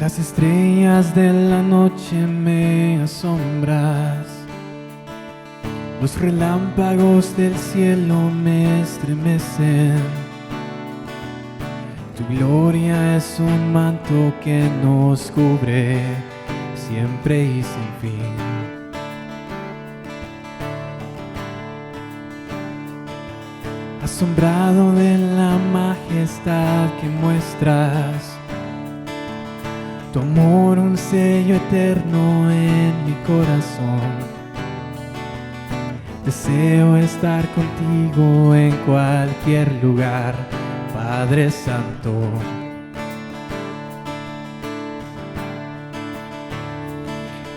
Las estrellas de la noche me asombras, los relámpagos del cielo me estremecen. Tu gloria es un manto que nos cubre siempre y sin fin. Asombrado de la majestad que muestras, tu amor un sello eterno en mi corazón. Deseo estar contigo en cualquier lugar, Padre Santo.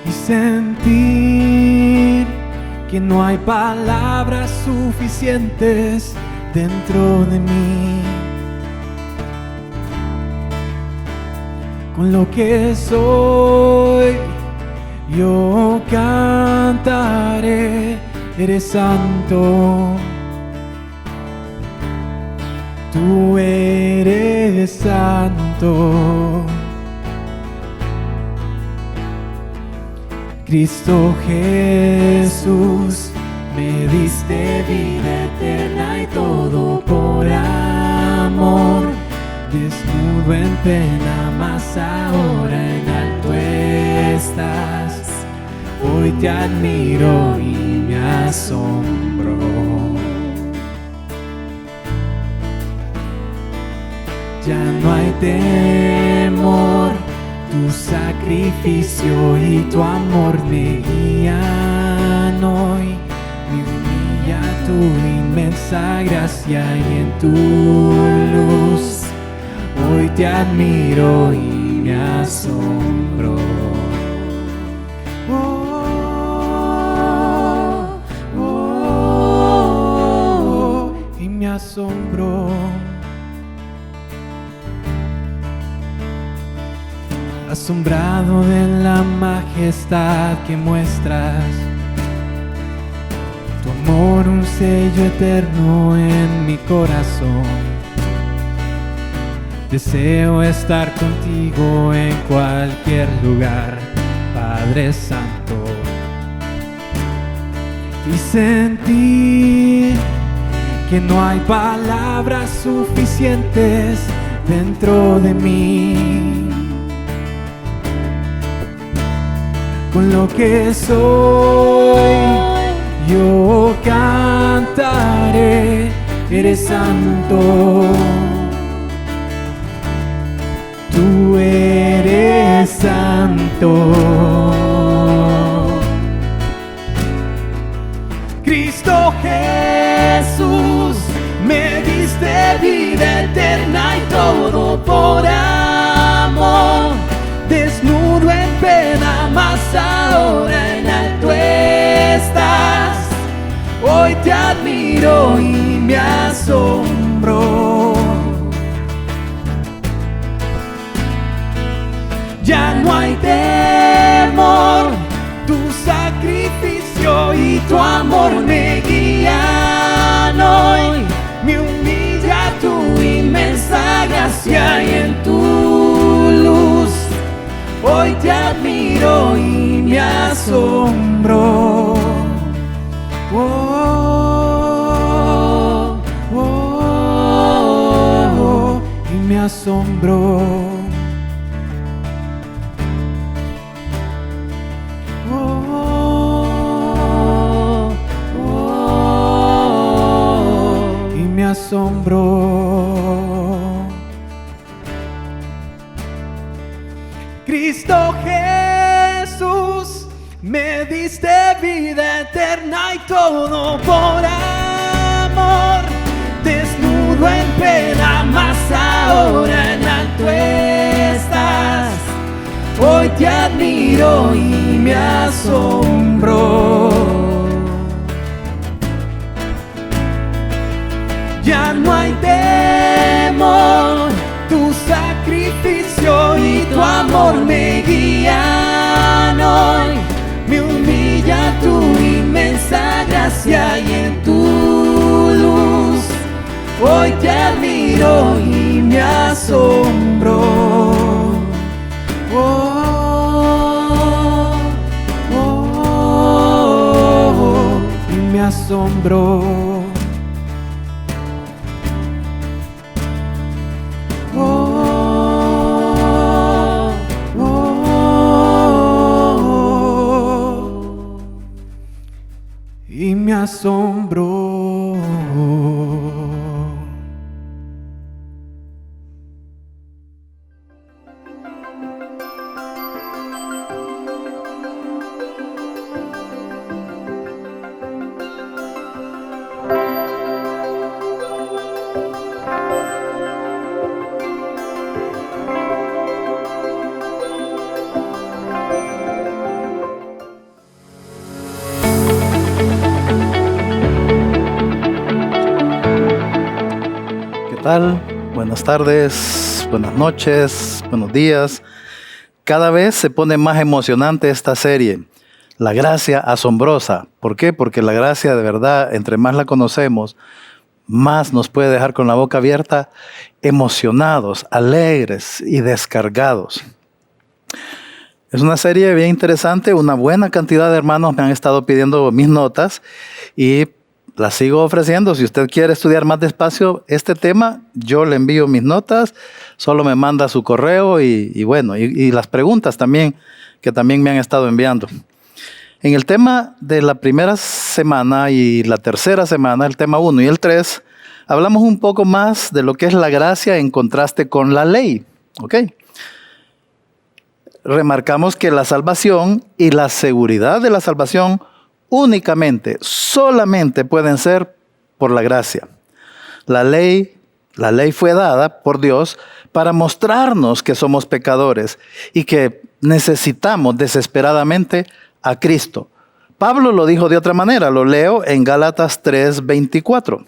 Y sentir que no hay palabras suficientes dentro de mí. Con lo que soy, yo cantaré, eres santo. Tú eres santo. Cristo Jesús, me diste vida eterna y todo por amor. Desnudo en pena, mas ahora en alto estás. Hoy te admiro y me asombro. Ya no hay temor, tu sacrificio y tu amor me guían hoy. Me humilla tu inmensa gracia y en tu luz hoy te admiro y me asombro. Y me asombro. Asombrado de la majestad que muestras, tu amor un sello eterno en mi corazón. Deseo estar contigo en cualquier lugar, Padre Santo. Y sentir que no hay palabras suficientes dentro de mí. Con lo que soy, yo cantaré, eres santo. Tú eres santo. Cristo Jesús, me diste vida eterna y todo por amor. Desnudo en pena, mas ahora en alto estás. Hoy te admiro y me asombro. Ya no hay temor, tu sacrificio y tu amor me guían hoy. Me humilla tu inmensa gracia y en tu luz hoy te admiro y me asombro. Y me asombro. Y me asombro. Cristo Jesús, me diste vida eterna y todo por amor. Desnudo en pena, mas ahora en alto estás. Hoy te admiro y me asombro. Ya no hay temor, tu sacrificio y tu amor me guían hoy. Me humilla tu inmensa gracia y en tu luz hoy te admiro y me asombro. asombró. Oh, oh, y me asombró. ¿Qué tal? Buenas tardes, buenas noches, buenos días. Cada vez se pone más emocionante esta serie, La Gracia Asombrosa. ¿Por qué? Porque la gracia de verdad, entre más la conocemos, más nos puede dejar con la boca abierta, emocionados, alegres y descargados. Es una serie bien interesante, una buena cantidad de hermanos me han estado pidiendo mis notas y las sigo ofreciendo. Si usted quiere estudiar más despacio este tema, yo le envío mis notas, solo me manda su correo y las preguntas también, que también me han estado enviando. En el tema de la primera semana y la tercera semana, el tema 1 y el 3, hablamos un poco más de lo que es la gracia en contraste con la ley. ¿Ok? Remarcamos que la salvación y la seguridad de la salvación solamente pueden ser por la gracia. La ley fue dada por Dios para mostrarnos que somos pecadores y que necesitamos desesperadamente a Cristo. Pablo lo dijo de otra manera, lo leo en Gálatas 3:24.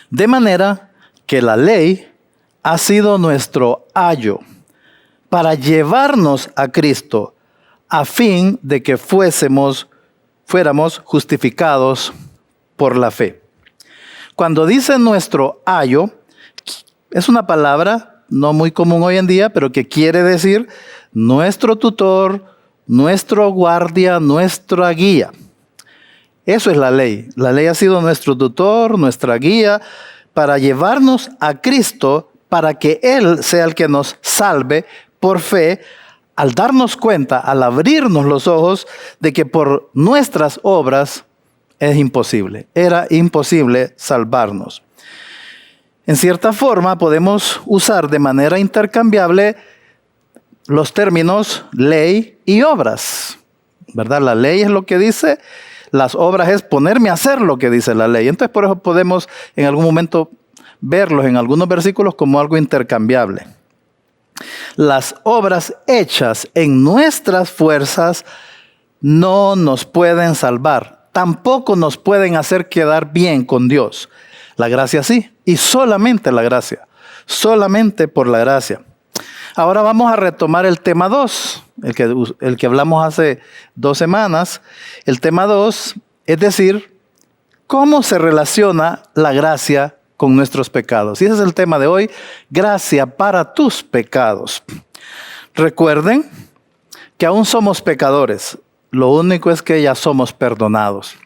De manera que la ley ha sido nuestro ayo para llevarnos a Cristo a fin de que fuéramos justificados por la fe. Cuando dice nuestro ayo, es una palabra no muy común hoy en día, pero que quiere decir nuestro tutor, nuestro guardia, nuestra guía. Eso es la ley. La ley ha sido nuestro tutor, nuestra guía, para llevarnos a Cristo, para que Él sea el que nos salve por fe, al darnos cuenta, al abrirnos los ojos de que por nuestras obras es imposible. Era imposible salvarnos. En cierta forma podemos usar de manera intercambiable los términos ley y obras, ¿verdad? La ley es lo que dice, las obras es ponerme a hacer lo que dice la ley. Entonces por eso podemos en algún momento verlos en algunos versículos como algo intercambiable. Las obras hechas en nuestras fuerzas no nos pueden salvar, tampoco nos pueden hacer quedar bien con Dios. La gracia sí, y solamente la gracia, solamente por la gracia. Ahora vamos a retomar el tema 2, el que hablamos hace 2 semanas. El tema 2, es decir, cómo se relaciona la gracia con nuestros pecados. Y ese es el tema de hoy, gracia para tus pecados. Recuerden que aún somos pecadores, lo único es que ya somos perdonados.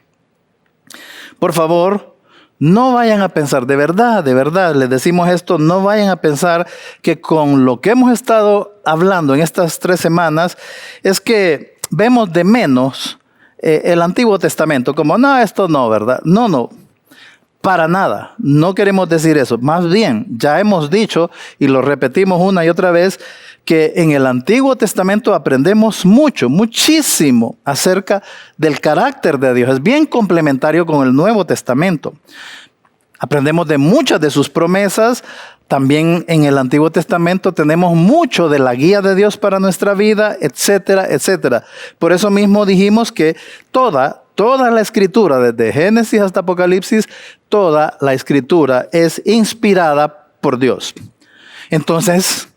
Por favor, no vayan a pensar, de verdad, les decimos esto, no vayan a pensar que con lo que hemos estado hablando en estas 3 semanas, es que vemos de menos el Antiguo Testamento, como no, esto no, ¿verdad? No. Para nada, no queremos decir eso. Más bien, ya hemos dicho y lo repetimos una y otra vez que en el Antiguo Testamento aprendemos muchísimo acerca del carácter de Dios. Es bien complementario con el Nuevo Testamento. Aprendemos de muchas de sus promesas. También en el Antiguo Testamento tenemos mucho de la guía de Dios para nuestra vida, etcétera, etcétera. Por eso mismo dijimos que toda la Escritura, desde Génesis hasta Apocalipsis, toda la Escritura es inspirada por Dios. Entonces,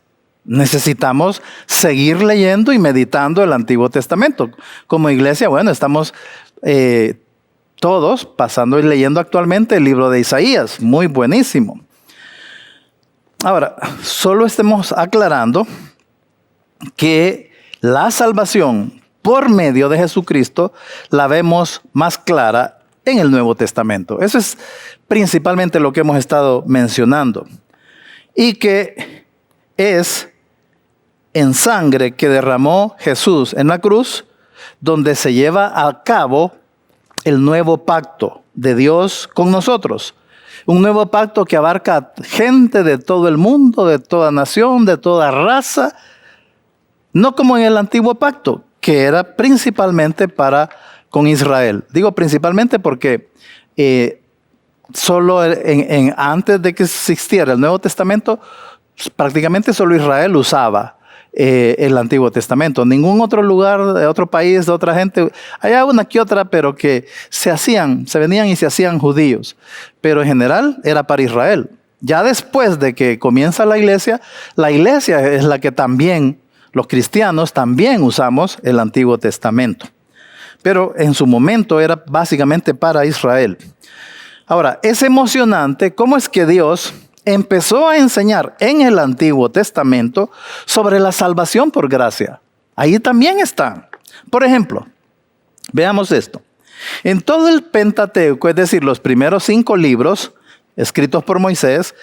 necesitamos seguir leyendo y meditando el Antiguo Testamento. Como iglesia, estamos todos pasando y leyendo actualmente el libro de Isaías. Muy buenísimo. Ahora, solo estemos aclarando que la salvación por medio de Jesucristo la vemos más clara en el Nuevo Testamento. Eso es principalmente lo que hemos estado mencionando. Y que es en sangre que derramó Jesús en la cruz, donde se lleva a cabo el nuevo pacto de Dios con nosotros. Un nuevo pacto que abarca gente de todo el mundo, de toda nación, de toda raza. No como en el antiguo pacto, que era principalmente con Israel. Digo principalmente porque solo antes de que existiera el Nuevo Testamento, prácticamente solo Israel usaba el Antiguo Testamento. Ningún otro lugar, de otro país, de otra gente, hay una que otra, pero que se venían y se hacían judíos. Pero en general era para Israel. Ya después de que comienza la iglesia es la que también, los cristianos también usamos el Antiguo Testamento. Pero en su momento era básicamente para Israel. Ahora, es emocionante cómo es que Dios empezó a enseñar en el Antiguo Testamento sobre la salvación por gracia. Ahí también está. Por ejemplo, veamos esto. En todo el Pentateuco, es decir, los primeros 5 libros escritos por Moisés,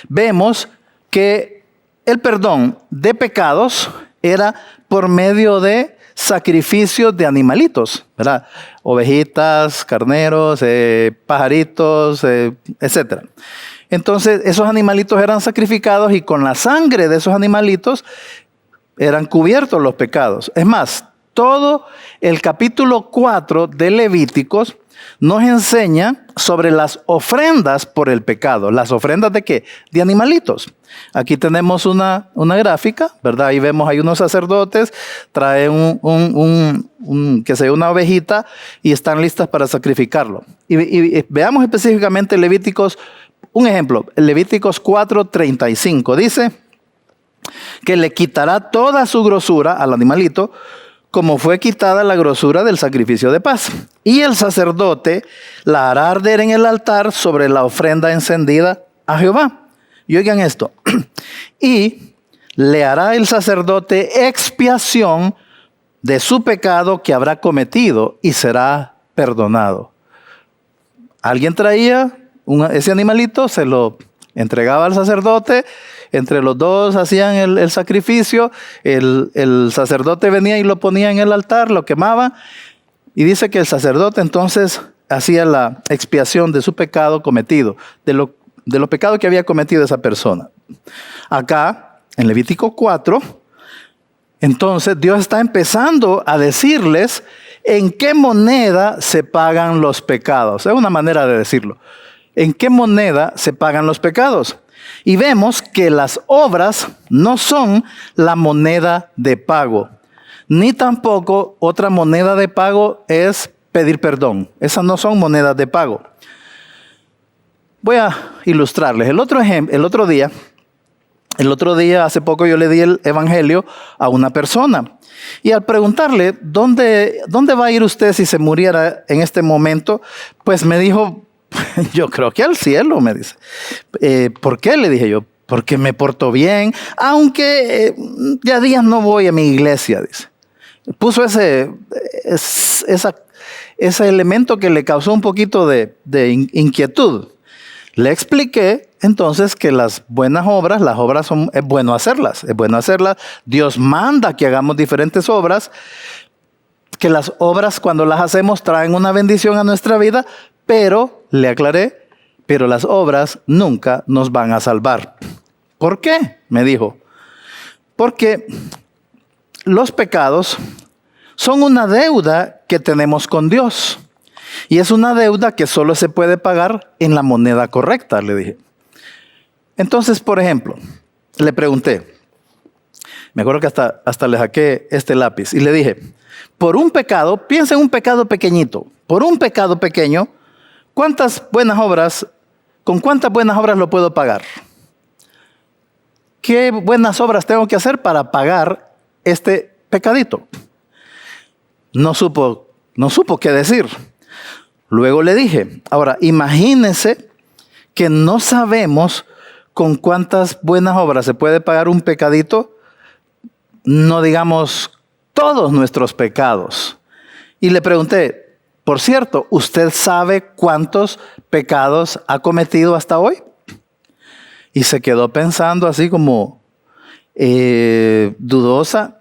vemos que el perdón de pecados era por medio de sacrificios de animalitos, ¿verdad? Ovejitas, carneros, pajaritos, etc. Entonces, esos animalitos eran sacrificados y con la sangre de esos animalitos eran cubiertos los pecados. Es más, todo el capítulo 4 de Levíticos nos enseña sobre las ofrendas por el pecado. ¿Las ofrendas de qué? De animalitos. Aquí tenemos una gráfica, ¿verdad? Ahí vemos, hay unos sacerdotes, traen una ovejita y están listas para sacrificarlo. Y veamos específicamente Levíticos. Un ejemplo, Levíticos 4:35 dice que le quitará toda su grosura al animalito, como fue quitada la grosura del sacrificio de paz. Y el sacerdote la hará arder en el altar sobre la ofrenda encendida a Jehová. Y oigan esto. Y le hará el sacerdote expiación de su pecado que habrá cometido y será perdonado. Alguien traía ese animalito, se lo entregaba al sacerdote, entre los dos hacían el sacrificio, el sacerdote venía y lo ponía en el altar, lo quemaba, y dice que el sacerdote entonces hacía la expiación de su pecado cometido, de los pecados que había cometido esa persona. Acá, en Levítico 4, entonces Dios está empezando a decirles en qué moneda se pagan los pecados. Es una manera de decirlo. ¿En qué moneda se pagan los pecados? Y vemos que las obras no son la moneda de pago, ni tampoco otra moneda de pago es pedir perdón. Esas no son monedas de pago. Voy a ilustrarles. El otro día, hace poco yo le di el evangelio a una persona. Y al preguntarle, ¿dónde va a ir usted si se muriera en este momento? Pues me dijo, yo creo que al cielo, me dice. ¿Por qué? Le dije yo, porque me porto bien, aunque ya días no voy a mi iglesia, dice. Puso ese elemento que le causó un poquito de inquietud. Le expliqué entonces que las obras es bueno hacerlas. Dios manda que hagamos diferentes obras, que las obras cuando las hacemos traen una bendición a nuestra vida, pero, le aclaré, pero las obras nunca nos van a salvar. ¿Por qué? Me dijo. Porque los pecados son una deuda que tenemos con Dios. Y es una deuda que solo se puede pagar en la moneda correcta, le dije. Entonces, por ejemplo, le pregunté, me acuerdo que hasta le saqué este lápiz y le dije, por un pecado, piensa en un pecado pequeñito, por un pecado pequeño, ¿con cuántas buenas obras lo puedo pagar? ¿Qué buenas obras tengo que hacer para pagar este pecadito? No supo qué decir. Luego le dije, ahora imagínese que no sabemos con cuántas buenas obras se puede pagar un pecadito, no digamos todos nuestros pecados. Y le pregunté, Por cierto, ¿usted sabe cuántos pecados ha cometido hasta hoy? Y se quedó pensando así como dudosa.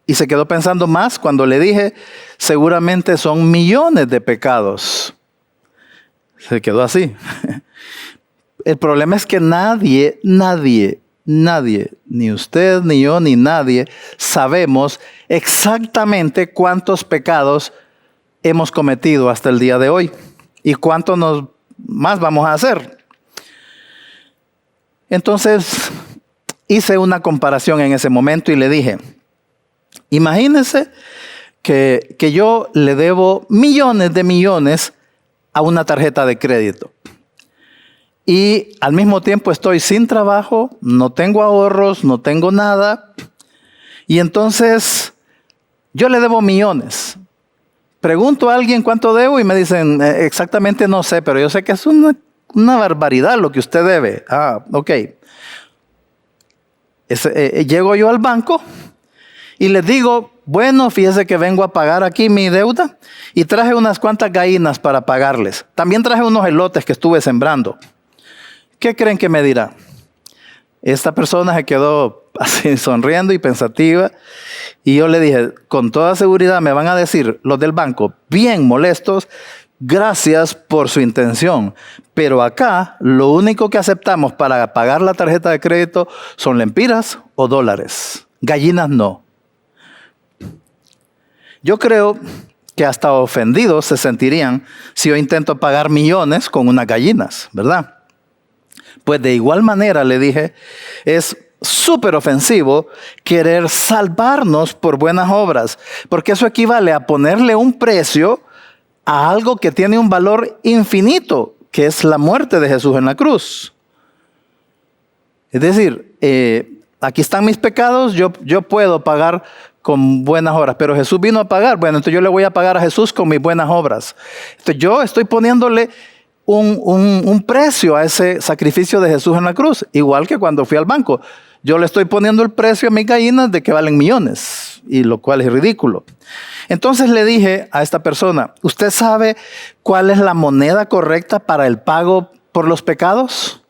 Y se quedó pensando más cuando le dije, seguramente son millones de pecados. Se quedó así. El problema es que nadie, ni usted, ni yo, ni nadie, sabemos exactamente cuántos pecados hemos cometido hasta el día de hoy y cuántos más vamos a hacer. Entonces, hice una comparación en ese momento y le dije, imagínese que yo le debo millones de millones a una tarjeta de crédito. Y al mismo tiempo estoy sin trabajo, no tengo ahorros, no tengo nada. Y entonces yo le debo millones. Pregunto a alguien cuánto debo y me dicen, exactamente no sé, pero yo sé que es una barbaridad lo que usted debe. Ah, ok. Llego yo al banco y les digo, bueno, fíjese que vengo a pagar aquí mi deuda y traje unas cuantas gallinas para pagarles. También traje unos elotes que estuve sembrando. ¿Qué creen que me dirá? Esta persona se quedó así sonriendo y pensativa. Y yo le dije, con toda seguridad me van a decir los del banco, bien molestos, gracias por su intención. Pero acá lo único que aceptamos para pagar la tarjeta de crédito son lempiras o dólares. Gallinas no. Yo creo que hasta ofendidos se sentirían si yo intento pagar millones con unas gallinas, ¿verdad? Pues de igual manera le dije, es súper ofensivo querer salvarnos por buenas obras, porque eso equivale a ponerle un precio a algo que tiene un valor infinito, que es la muerte de Jesús en la cruz. Es decir, aquí están mis pecados, yo puedo pagar con buenas obras, pero Jesús vino a pagar, bueno, entonces yo le voy a pagar a Jesús con mis buenas obras. Entonces yo estoy poniéndole un precio a ese sacrificio de Jesús en la cruz, igual que cuando fui al banco. Yo le estoy poniendo el precio a mis gallinas de que valen millones, y lo cual es ridículo. Entonces le dije a esta persona, ¿usted sabe cuál es la moneda correcta para el pago por los pecados?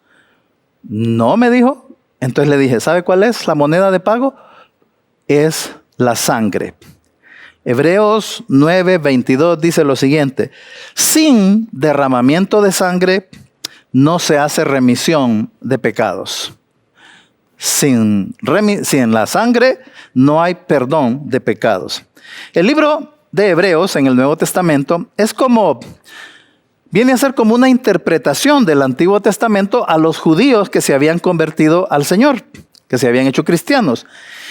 No, me dijo. Entonces le dije, ¿sabe cuál es la moneda de pago? Es la sangre. Hebreos 9:22 dice lo siguiente, sin derramamiento de sangre no se hace remisión de pecados. Sin la sangre no hay perdón de pecados. El libro de Hebreos en el Nuevo Testamento viene a ser como una interpretación del Antiguo Testamento a los judíos que se habían convertido al Señor, que se habían hecho cristianos.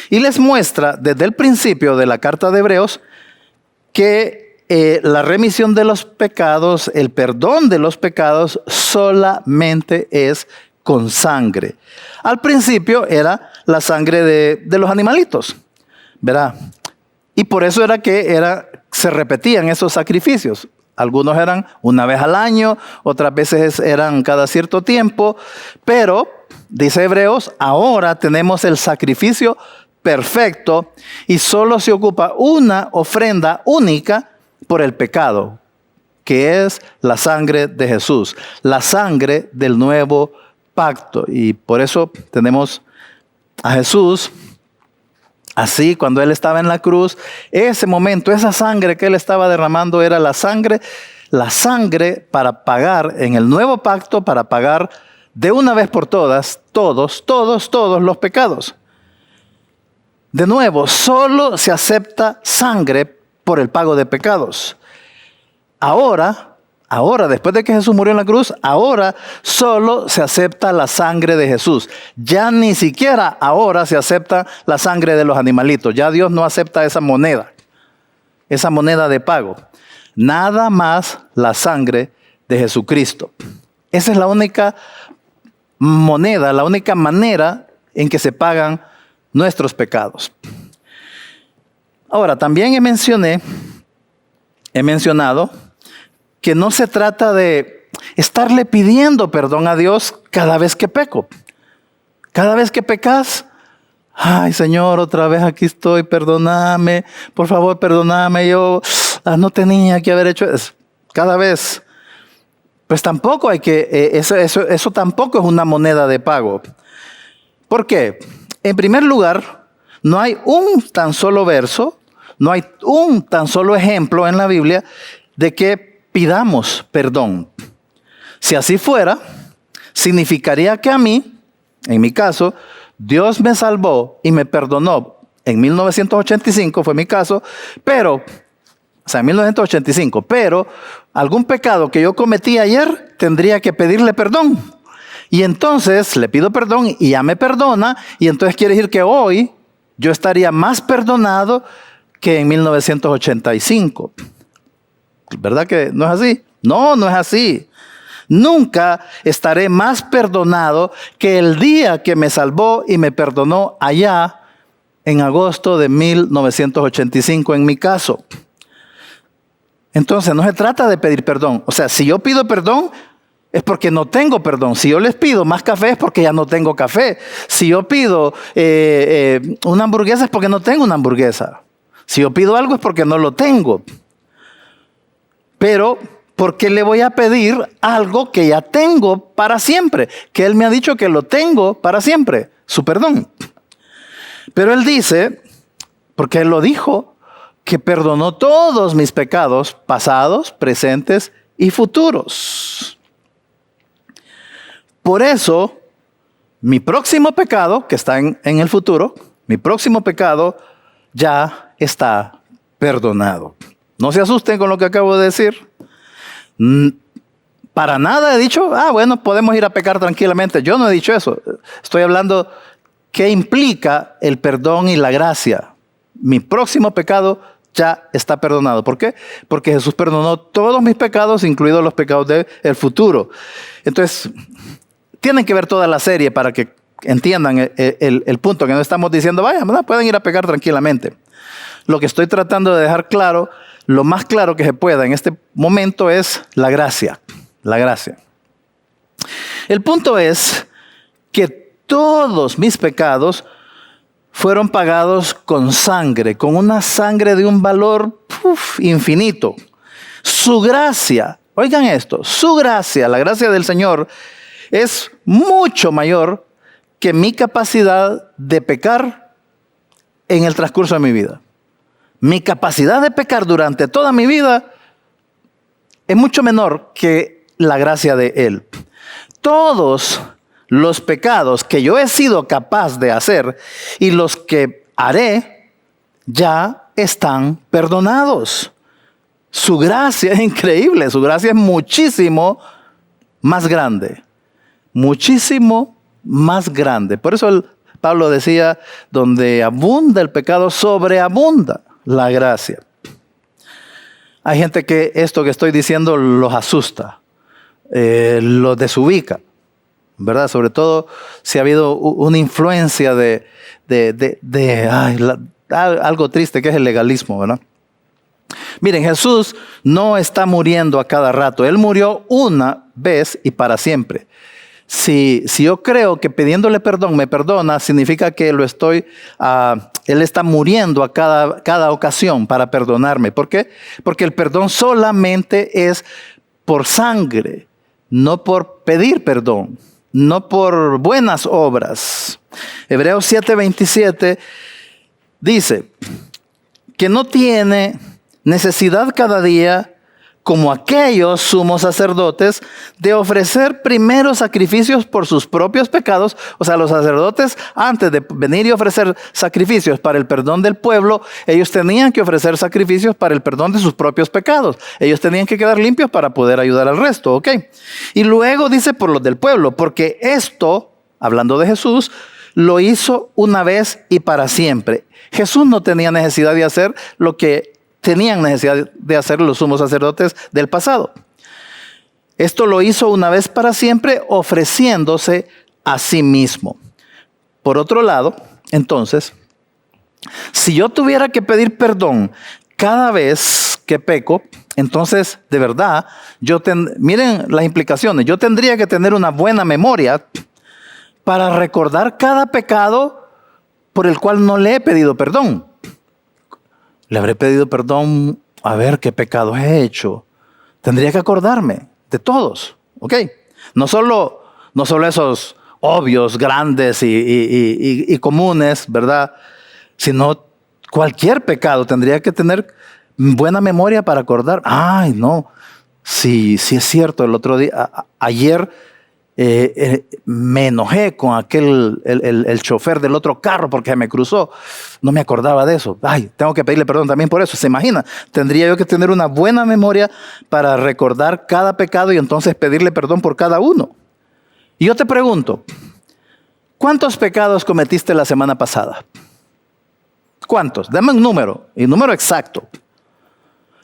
Y les muestra desde el principio de la carta de Hebreos que la remisión de los pecados, el perdón de los pecados solamente es con sangre. Al principio era la sangre de los animalitos, ¿verdad? Y por eso era que se repetían esos sacrificios. Algunos eran una vez al año, otras veces eran cada cierto tiempo, pero, dice Hebreos, ahora tenemos el sacrificio perfecto y solo se ocupa una ofrenda única por el pecado, que es la sangre de Jesús, la sangre del nuevo pacto. Y por eso tenemos a Jesús así cuando Él estaba en la cruz, ese momento, esa sangre que Él estaba derramando era la sangre para pagar en el nuevo pacto, para pagar de una vez por todas, todos los pecados. De nuevo, solo se acepta sangre por el pago de pecados. Ahora, después de que Jesús murió en la cruz, ahora solo se acepta la sangre de Jesús. Ya ni siquiera ahora se acepta la sangre de los animalitos. Ya Dios no acepta esa moneda de pago. Nada más la sangre de Jesucristo. Esa es la única moneda, la única manera en que se pagan nuestros pecados. Ahora, también he mencionado que no se trata de estarle pidiendo perdón a Dios cada vez que peco. Cada vez que pecas, ay Señor, otra vez aquí estoy, perdóname, por favor, perdóname, yo no tenía que haber hecho eso. cada vez. Pues tampoco hay que, eso tampoco es una moneda de pago. ¿Por qué? En primer lugar, no hay un tan solo verso, no hay un tan solo ejemplo en la Biblia de que pidamos perdón. Si así fuera, significaría que a mí, en mi caso, Dios me salvó y me perdonó en 1985, fue mi caso, pero en 1985, pero algún pecado que yo cometí ayer tendría que pedirle perdón. Y entonces le pido perdón y ya me perdona, y entonces quiere decir que hoy yo estaría más perdonado que en 1985. ¿Verdad que no es así? No, no es así. Nunca estaré más perdonado que el día que me salvó y me perdonó allá en agosto de 1985 en mi caso. Entonces no se trata de pedir perdón. O sea, si yo pido perdón es porque no tengo perdón. Si yo les pido más café es porque ya no tengo café. Si yo pido una hamburguesa es porque no tengo una hamburguesa. Si yo pido algo es porque no lo tengo. Pero ¿por qué le voy a pedir algo que ya tengo para siempre? Que Él me ha dicho que lo tengo para siempre, su perdón. Pero Él dice, porque Él lo dijo, que perdonó todos mis pecados pasados, presentes y futuros. Por eso, mi próximo pecado, que está en el futuro, mi próximo pecado ya está perdonado. No se asusten con lo que acabo de decir. Para nada he dicho, bueno, podemos ir a pecar tranquilamente. Yo no he dicho eso. Estoy hablando qué implica el perdón y la gracia. Mi próximo pecado ya está perdonado. ¿Por qué? Porque Jesús perdonó todos mis pecados, incluidos los pecados del futuro. Entonces, tienen que ver toda la serie para que entiendan el punto, que no estamos diciendo, vaya, pueden ir a pecar tranquilamente. Lo que estoy tratando de dejar claro, lo más claro que se pueda en este momento es la gracia. La gracia. El punto es que todos mis pecados fueron pagados con sangre, con una sangre de un valor infinito. Su gracia, oigan esto, su gracia, la gracia del Señor, es mucho mayor que mi capacidad de pecar en el transcurso de mi vida. Mi capacidad de pecar durante toda mi vida es mucho menor que la gracia de Él. Todos los pecados que yo he sido capaz de hacer y los que haré ya están perdonados. Su gracia es increíble, su gracia es muchísimo más grande. Muchísimo más grande. Por eso Pablo decía, donde abunda el pecado, sobreabunda la gracia. Hay gente que esto que estoy diciendo los asusta, los desubica, ¿verdad? Sobre todo si ha habido una influencia algo triste que es el legalismo, ¿verdad? Miren, Jesús no está muriendo a cada rato. Él murió una vez y para siempre. Si yo creo que pidiéndole perdón me perdona, significa que Él está muriendo a cada ocasión para perdonarme. ¿Por qué? Porque el perdón solamente es por sangre, no por pedir perdón, no por buenas obras. Hebreos 7:27 dice que no tiene necesidad cada día, como aquellos sumos sacerdotes, de ofrecer primero sacrificios por sus propios pecados. O sea, los sacerdotes, antes de venir y ofrecer sacrificios para el perdón del pueblo, ellos tenían que ofrecer sacrificios para el perdón de sus propios pecados. Ellos tenían que quedar limpios para poder ayudar al resto, ¿ok? Y luego dice por los del pueblo, porque esto, hablando de Jesús, lo hizo una vez y para siempre. Jesús no tenía necesidad de hacer lo que tenían necesidad de hacer los sumos sacerdotes del pasado. Esto lo hizo una vez para siempre, ofreciéndose a sí mismo. Por otro lado, entonces, si yo tuviera que pedir perdón cada vez que peco, entonces, de verdad, miren las implicaciones. Yo tendría que tener una buena memoria para recordar cada pecado por el cual no le he pedido perdón. Le habré pedido perdón, a ver qué pecados he hecho. Tendría que acordarme de todos, ¿ok? No solo esos obvios, grandes y comunes, ¿verdad? Sino cualquier pecado tendría que tener buena memoria para acordar. Ay, no, sí es cierto, el otro día, ayer me enojé con el chofer del otro carro porque me cruzó. No me acordaba de eso. Ay, tengo que pedirle perdón también por eso. ¿Se imagina? Tendría yo que tener una buena memoria para recordar cada pecado y entonces pedirle perdón por cada uno. Y yo te pregunto, ¿cuántos pecados cometiste la semana pasada? ¿Cuántos? Dame un número, y un número exacto.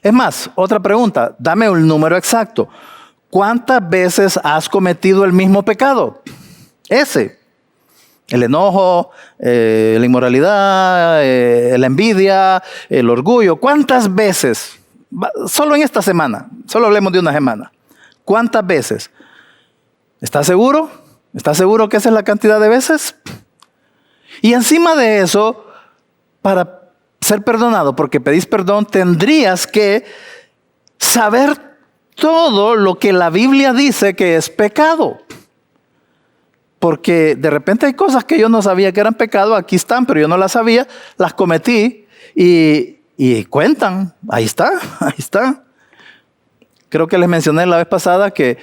Es más, otra pregunta, dame un número exacto. ¿Cuántas veces has cometido el mismo pecado? Ese. El enojo, la inmoralidad, la envidia, el orgullo. ¿Cuántas veces? Solo en esta semana. Solo hablemos de una semana. ¿Cuántas veces? ¿Estás seguro? ¿Estás seguro que esa es la cantidad de veces? Y encima de eso, para ser perdonado, porque pedís perdón, tendrías que saber todo lo que la Biblia dice que es pecado. Porque de repente hay cosas que yo no sabía que eran pecado, aquí están, pero yo no las sabía, las cometí y cuentan. Ahí está. Creo que les mencioné la vez pasada que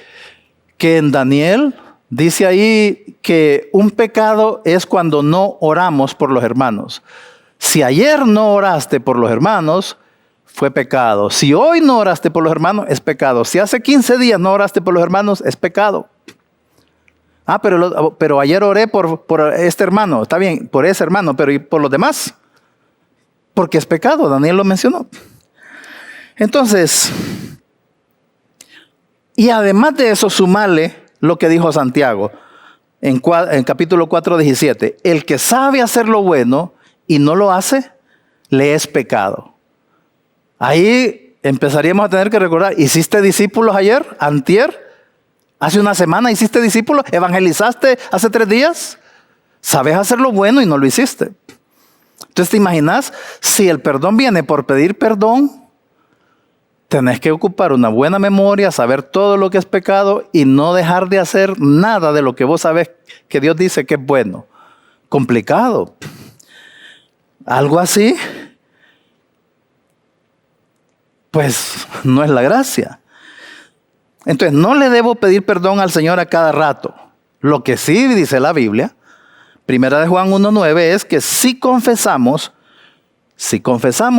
en Daniel dice ahí que un pecado es cuando no oramos por los hermanos. Si ayer no oraste por los hermanos, fue pecado. Si hoy no oraste por los hermanos, es pecado. Si hace 15 días no oraste por los hermanos, es pecado. Pero ayer oré por este hermano. Está bien, por ese hermano, pero ¿y por los demás? Porque es pecado, Daniel lo mencionó. Entonces, y además de eso, sumale lo que dijo Santiago en capítulo 4:17. El que sabe hacer lo bueno y no lo hace, le es pecado. Ahí empezaríamos a tener que recordar, ¿hiciste discípulos ayer, antier? ¿Hace una semana hiciste discípulos? ¿Evangelizaste hace 3 días? ¿Sabes hacer lo bueno y no lo hiciste? Entonces, ¿te imaginas? Si el perdón viene por pedir perdón, tenés que ocupar una buena memoria, saber todo lo que es pecado y no dejar de hacer nada de lo que vos sabés que Dios dice que es bueno. Complicado. Algo así, pues no es la gracia. Entonces, no le debo pedir perdón al Señor a cada rato. Lo que sí dice la Biblia, 1 Juan 1:9, es que si confesamos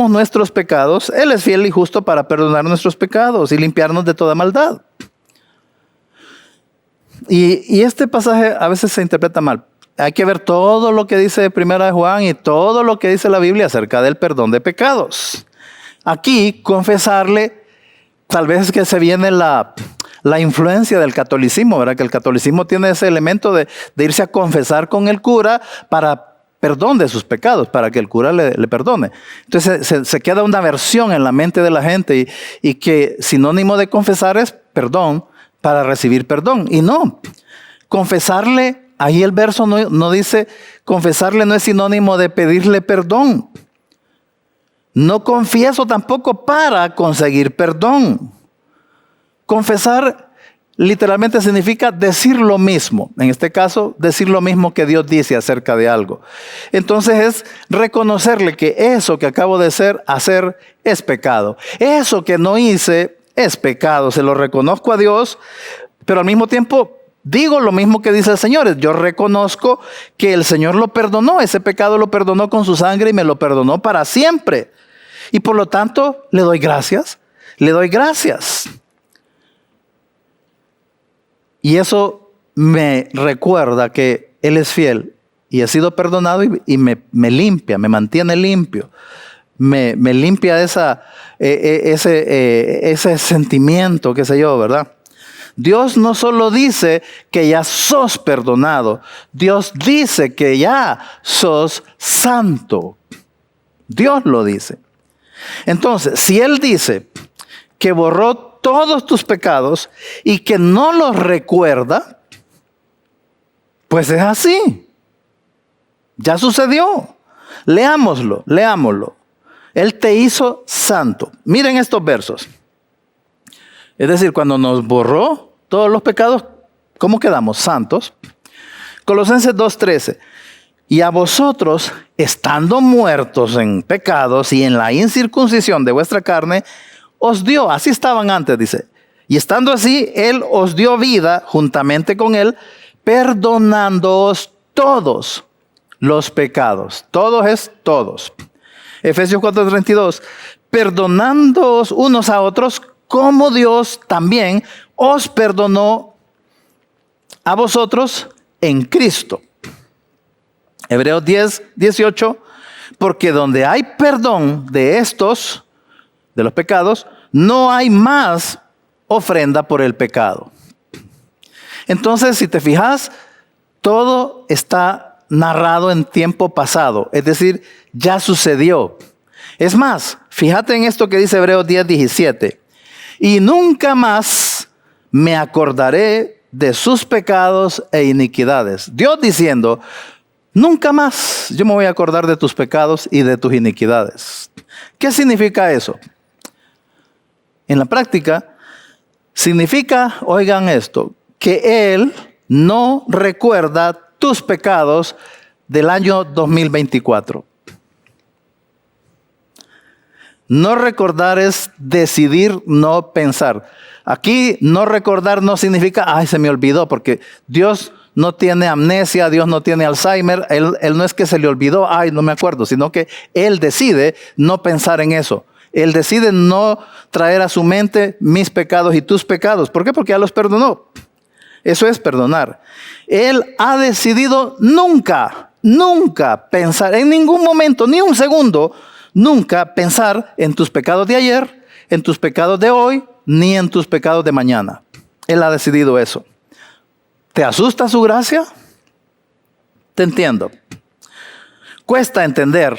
nuestros pecados, Él es fiel y justo para perdonar nuestros pecados y limpiarnos de toda maldad. Y este pasaje a veces se interpreta mal. Hay que ver todo lo que dice 1 Juan y todo lo que dice la Biblia acerca del perdón de pecados. Aquí, confesarle, tal vez es que se viene la influencia del catolicismo, ¿verdad? Que el catolicismo tiene ese elemento de irse a confesar con el cura para perdón de sus pecados, para que el cura le perdone. Entonces se queda una versión en la mente de la gente y que sinónimo de confesar es perdón para recibir perdón. Y no, confesarle, ahí el verso no dice, confesarle no es sinónimo de pedirle perdón. No confieso tampoco para conseguir perdón. Confesar literalmente significa decir lo mismo. En este caso, decir lo mismo que Dios dice acerca de algo. Entonces es reconocerle que eso que acabo de hacer es pecado. Eso que no hice es pecado. Se lo reconozco a Dios, pero al mismo tiempo digo lo mismo que dice el Señor. Yo reconozco que el Señor lo perdonó. Ese pecado lo perdonó con su sangre y me lo perdonó para siempre. Y por lo tanto, le doy gracias. Le doy gracias. Y eso me recuerda que Él es fiel y he sido perdonado y me limpia, me mantiene limpio. Me limpia ese sentimiento, qué sé yo, ¿verdad? Dios no solo dice que ya sos perdonado, Dios dice que ya sos santo. Dios lo dice. Entonces, si Él dice que borró todos tus pecados y que no los recuerda, pues es así. Ya sucedió. Leámoslo. Él te hizo santo. Miren estos versos. Es decir, cuando nos borró todos los pecados, ¿cómo quedamos? Santos. Colosenses 2:13. Y a vosotros, estando muertos en pecados y en la incircuncisión de vuestra carne, os dio, así estaban antes, dice. Y estando así, Él os dio vida juntamente con Él, perdonándoos todos los pecados. Todos es todos. Efesios 4:32. Perdonándoos unos a otros, como Dios también os perdonó a vosotros en Cristo. Hebreos 10:18. Porque donde hay perdón de los pecados, no hay más ofrenda por el pecado. Entonces, si te fijas, todo está narrado en tiempo pasado, es decir, ya sucedió. Es más, fíjate en esto que dice Hebreos 10:17. Y nunca más me acordaré de sus pecados e iniquidades. Dios diciendo, nunca más yo me voy a acordar de tus pecados y de tus iniquidades. ¿Qué significa eso? En la práctica, significa, oigan esto, que Él no recuerda tus pecados del año 2024. No recordar es decidir no pensar. Aquí no recordar no significa, ay, se me olvidó, porque Dios no tiene amnesia, Dios no tiene Alzheimer. Él no es que se le olvidó, ay, no me acuerdo, sino que Él decide no pensar en eso. Él decide no traer a su mente mis pecados y tus pecados. ¿Por qué? Porque ya los perdonó. Eso es perdonar. Él ha decidido nunca pensar, en ningún momento, ni un segundo, nunca pensar en tus pecados de ayer, en tus pecados de hoy, ni en tus pecados de mañana. Él ha decidido eso. ¿Te asusta su gracia? Te entiendo. Cuesta entender,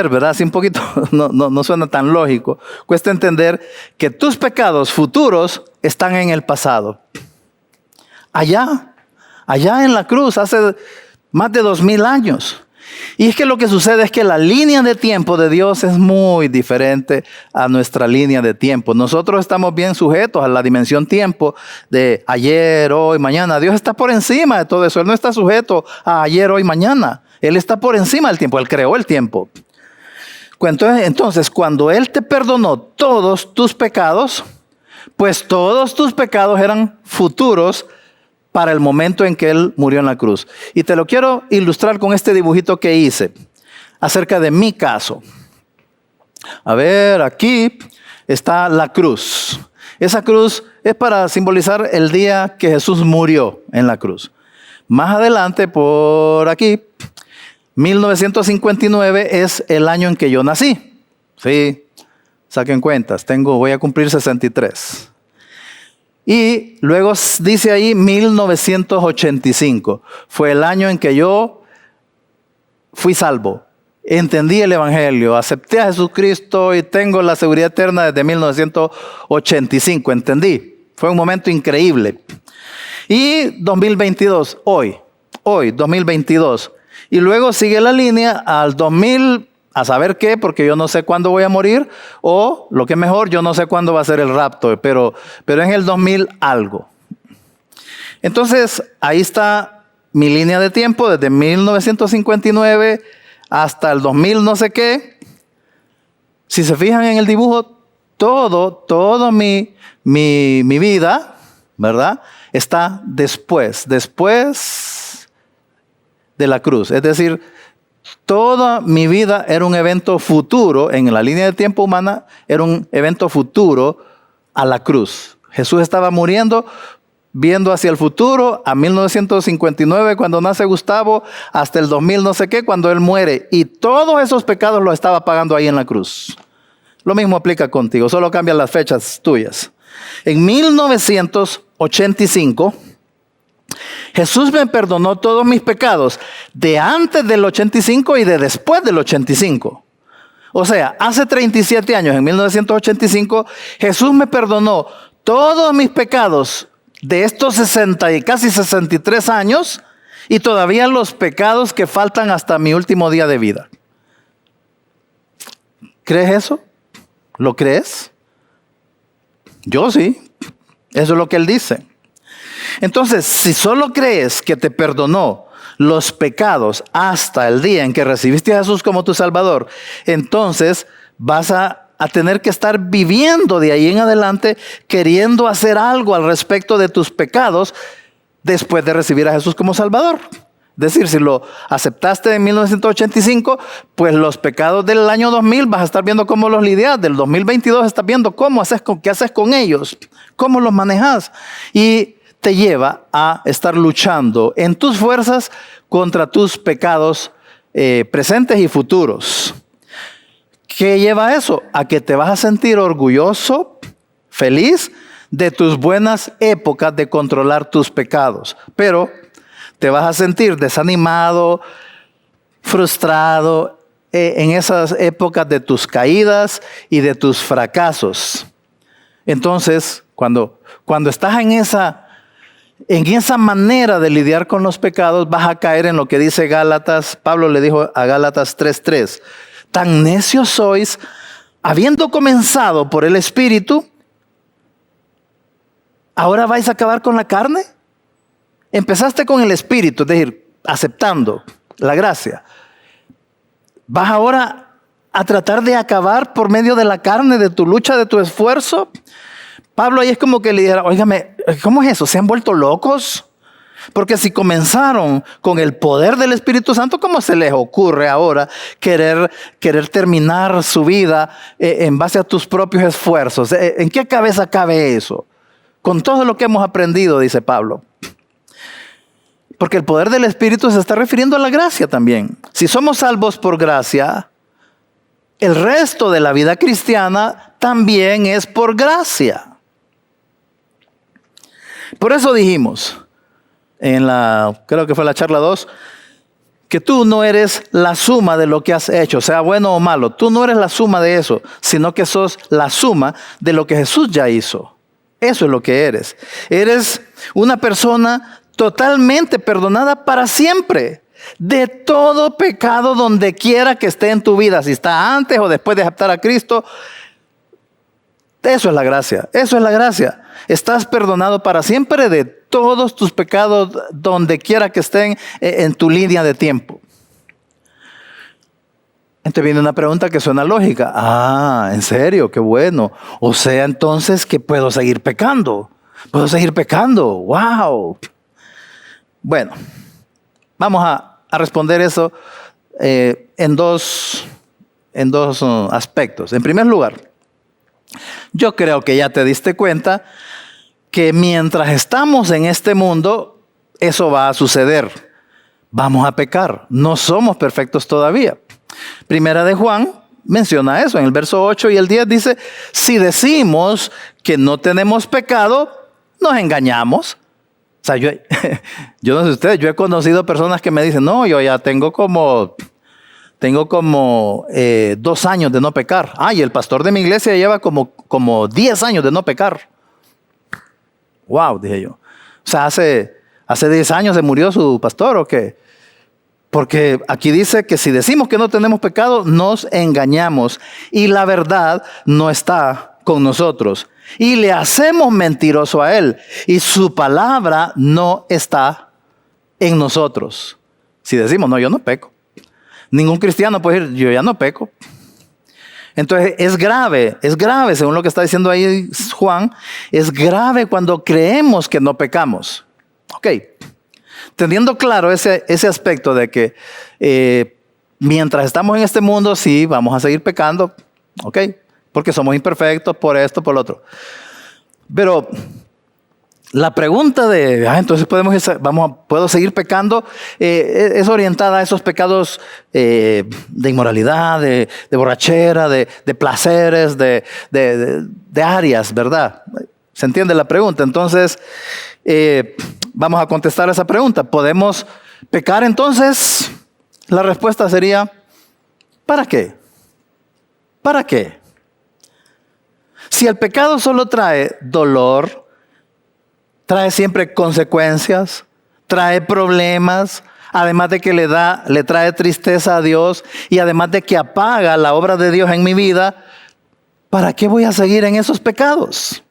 ¿verdad? Así un poquito, no suena tan lógico. Cuesta entender que tus pecados futuros están en el pasado. Allá en la cruz, hace más de 2000 años. Y es que lo que sucede es que la línea de tiempo de Dios es muy diferente a nuestra línea de tiempo. Nosotros estamos bien sujetos a la dimensión tiempo de ayer, hoy, mañana. Dios está por encima de todo eso. Él no está sujeto a ayer, hoy, mañana. Él está por encima del tiempo. Él creó el tiempo. Entonces, cuando Él te perdonó todos tus pecados, pues todos tus pecados eran futuros para el momento en que Él murió en la cruz. Y te lo quiero ilustrar con este dibujito que hice acerca de mi caso. A ver, aquí está la cruz. Esa cruz es para simbolizar el día que Jesús murió en la cruz. Más adelante, por aquí, 1959 es el año en que yo nací. Sí, saquen cuentas, voy a cumplir 63. Y luego dice ahí 1985. Fue el año en que yo fui salvo. Entendí el Evangelio, acepté a Jesucristo y tengo la seguridad eterna desde 1985. Entendí. Fue un momento increíble. Y 2022, hoy 2022. Y luego sigue la línea al 2000. A saber qué, porque yo no sé cuándo voy a morir, o lo que es mejor, yo no sé cuándo va a ser el rapto, pero en el 2000 algo. Entonces, ahí está mi línea de tiempo, desde 1959 hasta el 2000 no sé qué. Si se fijan en el dibujo, todo mi vida, ¿verdad? Está después de la cruz. Es decir, toda mi vida era un evento futuro, en la línea de tiempo humana, era un evento futuro a la cruz. Jesús estaba muriendo, viendo hacia el futuro, a 1959 cuando nace Gustavo, hasta el 2000 no sé qué, cuando él muere. Y todos esos pecados los estaba pagando ahí en la cruz. Lo mismo aplica contigo, solo cambian las fechas tuyas. En 1985... Jesús me perdonó todos mis pecados de antes del 85 y de después del 85. O sea, hace 37 años, en 1985, Jesús me perdonó todos mis pecados de estos 60 y casi 63 años y todavía los pecados que faltan hasta mi último día de vida. ¿Crees eso? ¿Lo crees? Yo sí. Eso es lo que él dice. Entonces, si solo crees que te perdonó los pecados hasta el día en que recibiste a Jesús como tu Salvador, entonces vas a tener que estar viviendo de ahí en adelante queriendo hacer algo al respecto de tus pecados después de recibir a Jesús como Salvador. Es decir, si lo aceptaste en 1985, pues los pecados del año 2000 vas a estar viendo cómo los lidias. Del 2022 estás viendo qué haces con ellos, cómo los manejas. Y te lleva a estar luchando en tus fuerzas contra tus pecados presentes y futuros. ¿Qué lleva a eso? A que te vas a sentir orgulloso, feliz de tus buenas épocas de controlar tus pecados. Pero te vas a sentir desanimado, frustrado en esas épocas de tus caídas y de tus fracasos. Entonces, cuando estás en esa manera de lidiar con los pecados, vas a caer en lo que dice Gálatas. Pablo le dijo a Gálatas 3:3. Tan necios sois, habiendo comenzado por el Espíritu, ¿ahora vais a acabar con la carne? Empezaste con el Espíritu, es decir, aceptando la gracia. ¿Vas ahora a tratar de acabar por medio de la carne, de tu lucha, de tu esfuerzo? Pablo ahí es como que le dijera, óigame, ¿cómo es eso? ¿Se han vuelto locos? Porque si comenzaron con el poder del Espíritu Santo, ¿cómo se les ocurre ahora querer terminar su vida en base a tus propios esfuerzos? ¿En qué cabeza cabe eso? Con todo lo que hemos aprendido, dice Pablo. Porque el poder del Espíritu se está refiriendo a la gracia también. Si somos salvos por gracia, el resto de la vida cristiana también es por gracia. Por eso dijimos, creo que fue la charla 2, que tú no eres la suma de lo que has hecho, sea bueno o malo. Tú no eres la suma de eso, sino que sos la suma de lo que Jesús ya hizo. Eso es lo que eres. Eres una persona totalmente perdonada para siempre. De todo pecado donde quiera que esté en tu vida. Si está antes o después de aceptar a Cristo. Eso es la gracia. Eso es la gracia. Estás perdonado para siempre de todos tus pecados donde quiera que estén en tu línea de tiempo. Entonces viene una pregunta que suena lógica. Ah, ¿en serio? Qué bueno. O sea, entonces que puedo seguir pecando. Puedo seguir pecando. ¡Wow! Bueno, vamos a responder eso en dos aspectos. En primer lugar, yo creo que ya te diste cuenta que mientras estamos en este mundo, eso va a suceder. Vamos a pecar. No somos perfectos todavía. Primera de Juan menciona eso. En el verso 8 y el 10 dice, si decimos que no tenemos pecado, nos engañamos. O sea, yo no sé ustedes, yo he conocido personas que me dicen, no, yo ya tengo como 2 años de no pecar. Y el pastor de mi iglesia lleva como 10 años de no pecar. Wow, dije yo. O sea, hace 10 años se murió su pastor, ¿o qué? Porque aquí dice que si decimos que no tenemos pecado, nos engañamos y la verdad no está con nosotros. Y le hacemos mentiroso a él y su palabra no está en nosotros. Si decimos, no, yo no peco. Ningún cristiano puede decir, yo ya no peco. Entonces es grave, según lo que está diciendo ahí Juan, es grave cuando creemos que no pecamos. Ok, teniendo claro ese aspecto de que mientras estamos en este mundo, sí, vamos a seguir pecando, ok, porque somos imperfectos por esto, por lo otro. Pero la pregunta de, entonces puedo seguir pecando, es orientada a esos pecados de inmoralidad, de borrachera, de placeres, de áreas, ¿verdad? ¿Se entiende la pregunta? Entonces, vamos a contestar esa pregunta. ¿Podemos pecar entonces? La respuesta sería, ¿para qué? ¿Para qué? Si el pecado solo trae dolor, trae siempre consecuencias, trae problemas, además de que le trae tristeza a Dios y además de que apaga la obra de Dios en mi vida, ¿para qué voy a seguir en esos pecados?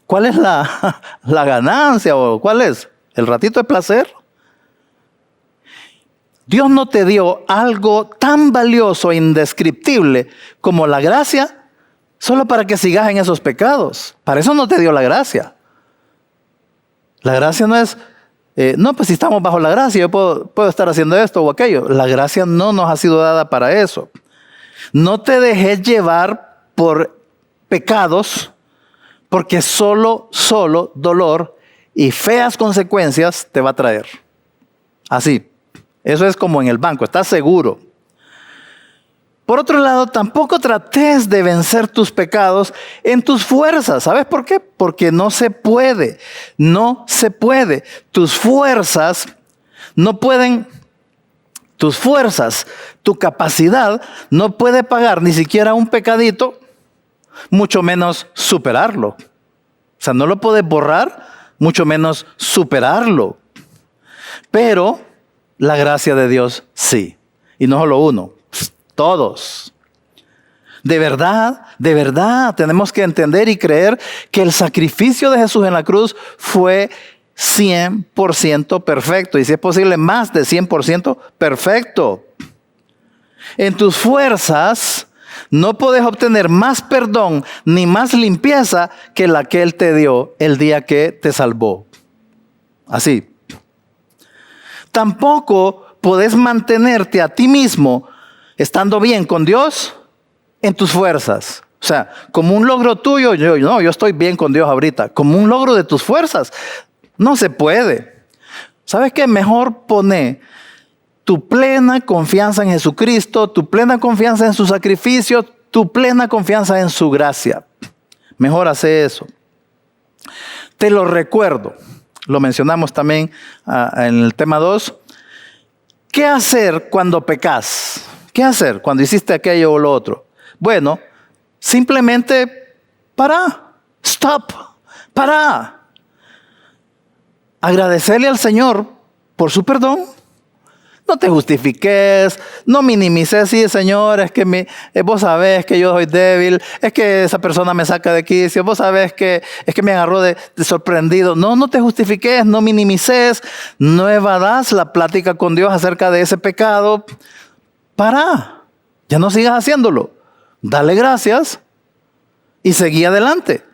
¿Cuál es la ganancia o cuál es? ¿El ratito de placer? Dios no te dio algo tan valioso e indescriptible como la gracia solo para que sigas en esos pecados. Para eso no te dio la gracia. La gracia no es, no, pues si estamos bajo la gracia, yo puedo estar haciendo esto o aquello. La gracia no nos ha sido dada para eso. No te dejes llevar por pecados, porque solo dolor y feas consecuencias te va a traer. Así. Eso es como en el banco, estás seguro. Por otro lado, tampoco trates de vencer tus pecados en tus fuerzas. ¿Sabes por qué? Porque no se puede. No se puede. Tus fuerzas no pueden, tus fuerzas, tu capacidad no puede pagar ni siquiera un pecadito, mucho menos superarlo. O sea, no lo puedes borrar, mucho menos superarlo. Pero la gracia de Dios sí. Y no solo uno, todos. De verdad, tenemos que entender y creer que el sacrificio de Jesús en la cruz fue 100% perfecto. Y si es posible, más de 100% perfecto. En tus fuerzas no puedes obtener más perdón ni más limpieza que la que Él te dio el día que te salvó. Así. Tampoco puedes mantenerte a ti mismo estando bien con Dios en tus fuerzas. O sea, como un logro tuyo, yo estoy bien con Dios ahorita. Como un logro de tus fuerzas. No se puede. ¿Sabes qué? Mejor pone tu plena confianza en Jesucristo, tu plena confianza en su sacrificio, tu plena confianza en su gracia. Mejor hace eso. Te lo recuerdo. Lo mencionamos también en el tema 2. ¿Qué hacer cuando pecas? ¿Qué hacer cuando hiciste aquello o lo otro? Bueno, simplemente stop, agradecerle al Señor por su perdón. No te justifiques, no minimices. Sí, Señor, es que vos sabés que yo soy débil, es que esa persona me saca de quicio, vos sabés que es que me agarró de sorprendido. No te justifiques, no minimices, no evadas la plática con Dios acerca de ese pecado. Ya no sigas haciéndolo. Dale gracias y seguí adelante,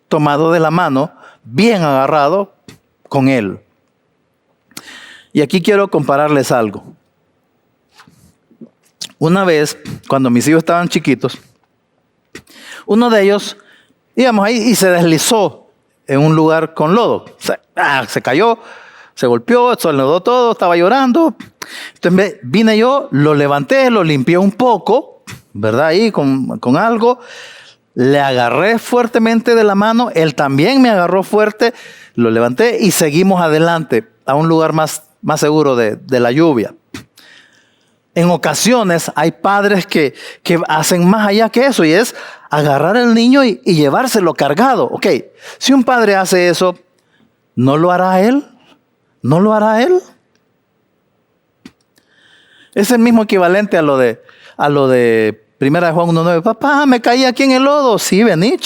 tomado de la mano, bien agarrado con Él. Y aquí quiero compararles algo. Una vez, cuando mis hijos estaban chiquitos, uno de ellos, íbamos ahí y se deslizó en un lugar con lodo. Se cayó, se golpeó, se enlodó todo, estaba llorando. Entonces vine yo, lo levanté, lo limpié un poco, ¿verdad? Ahí con algo. Le agarré fuertemente de la mano, él también me agarró fuerte, lo levanté y seguimos adelante a un lugar más seguro de la lluvia. En ocasiones hay padres que hacen más allá que eso y es agarrar al niño y llevárselo cargado. Ok, si un padre hace eso, ¿no lo hará él? ¿No lo hará él? Es el mismo equivalente a lo de 1 de Juan 1:9. Papá, me caí aquí en el lodo. Sí, vení,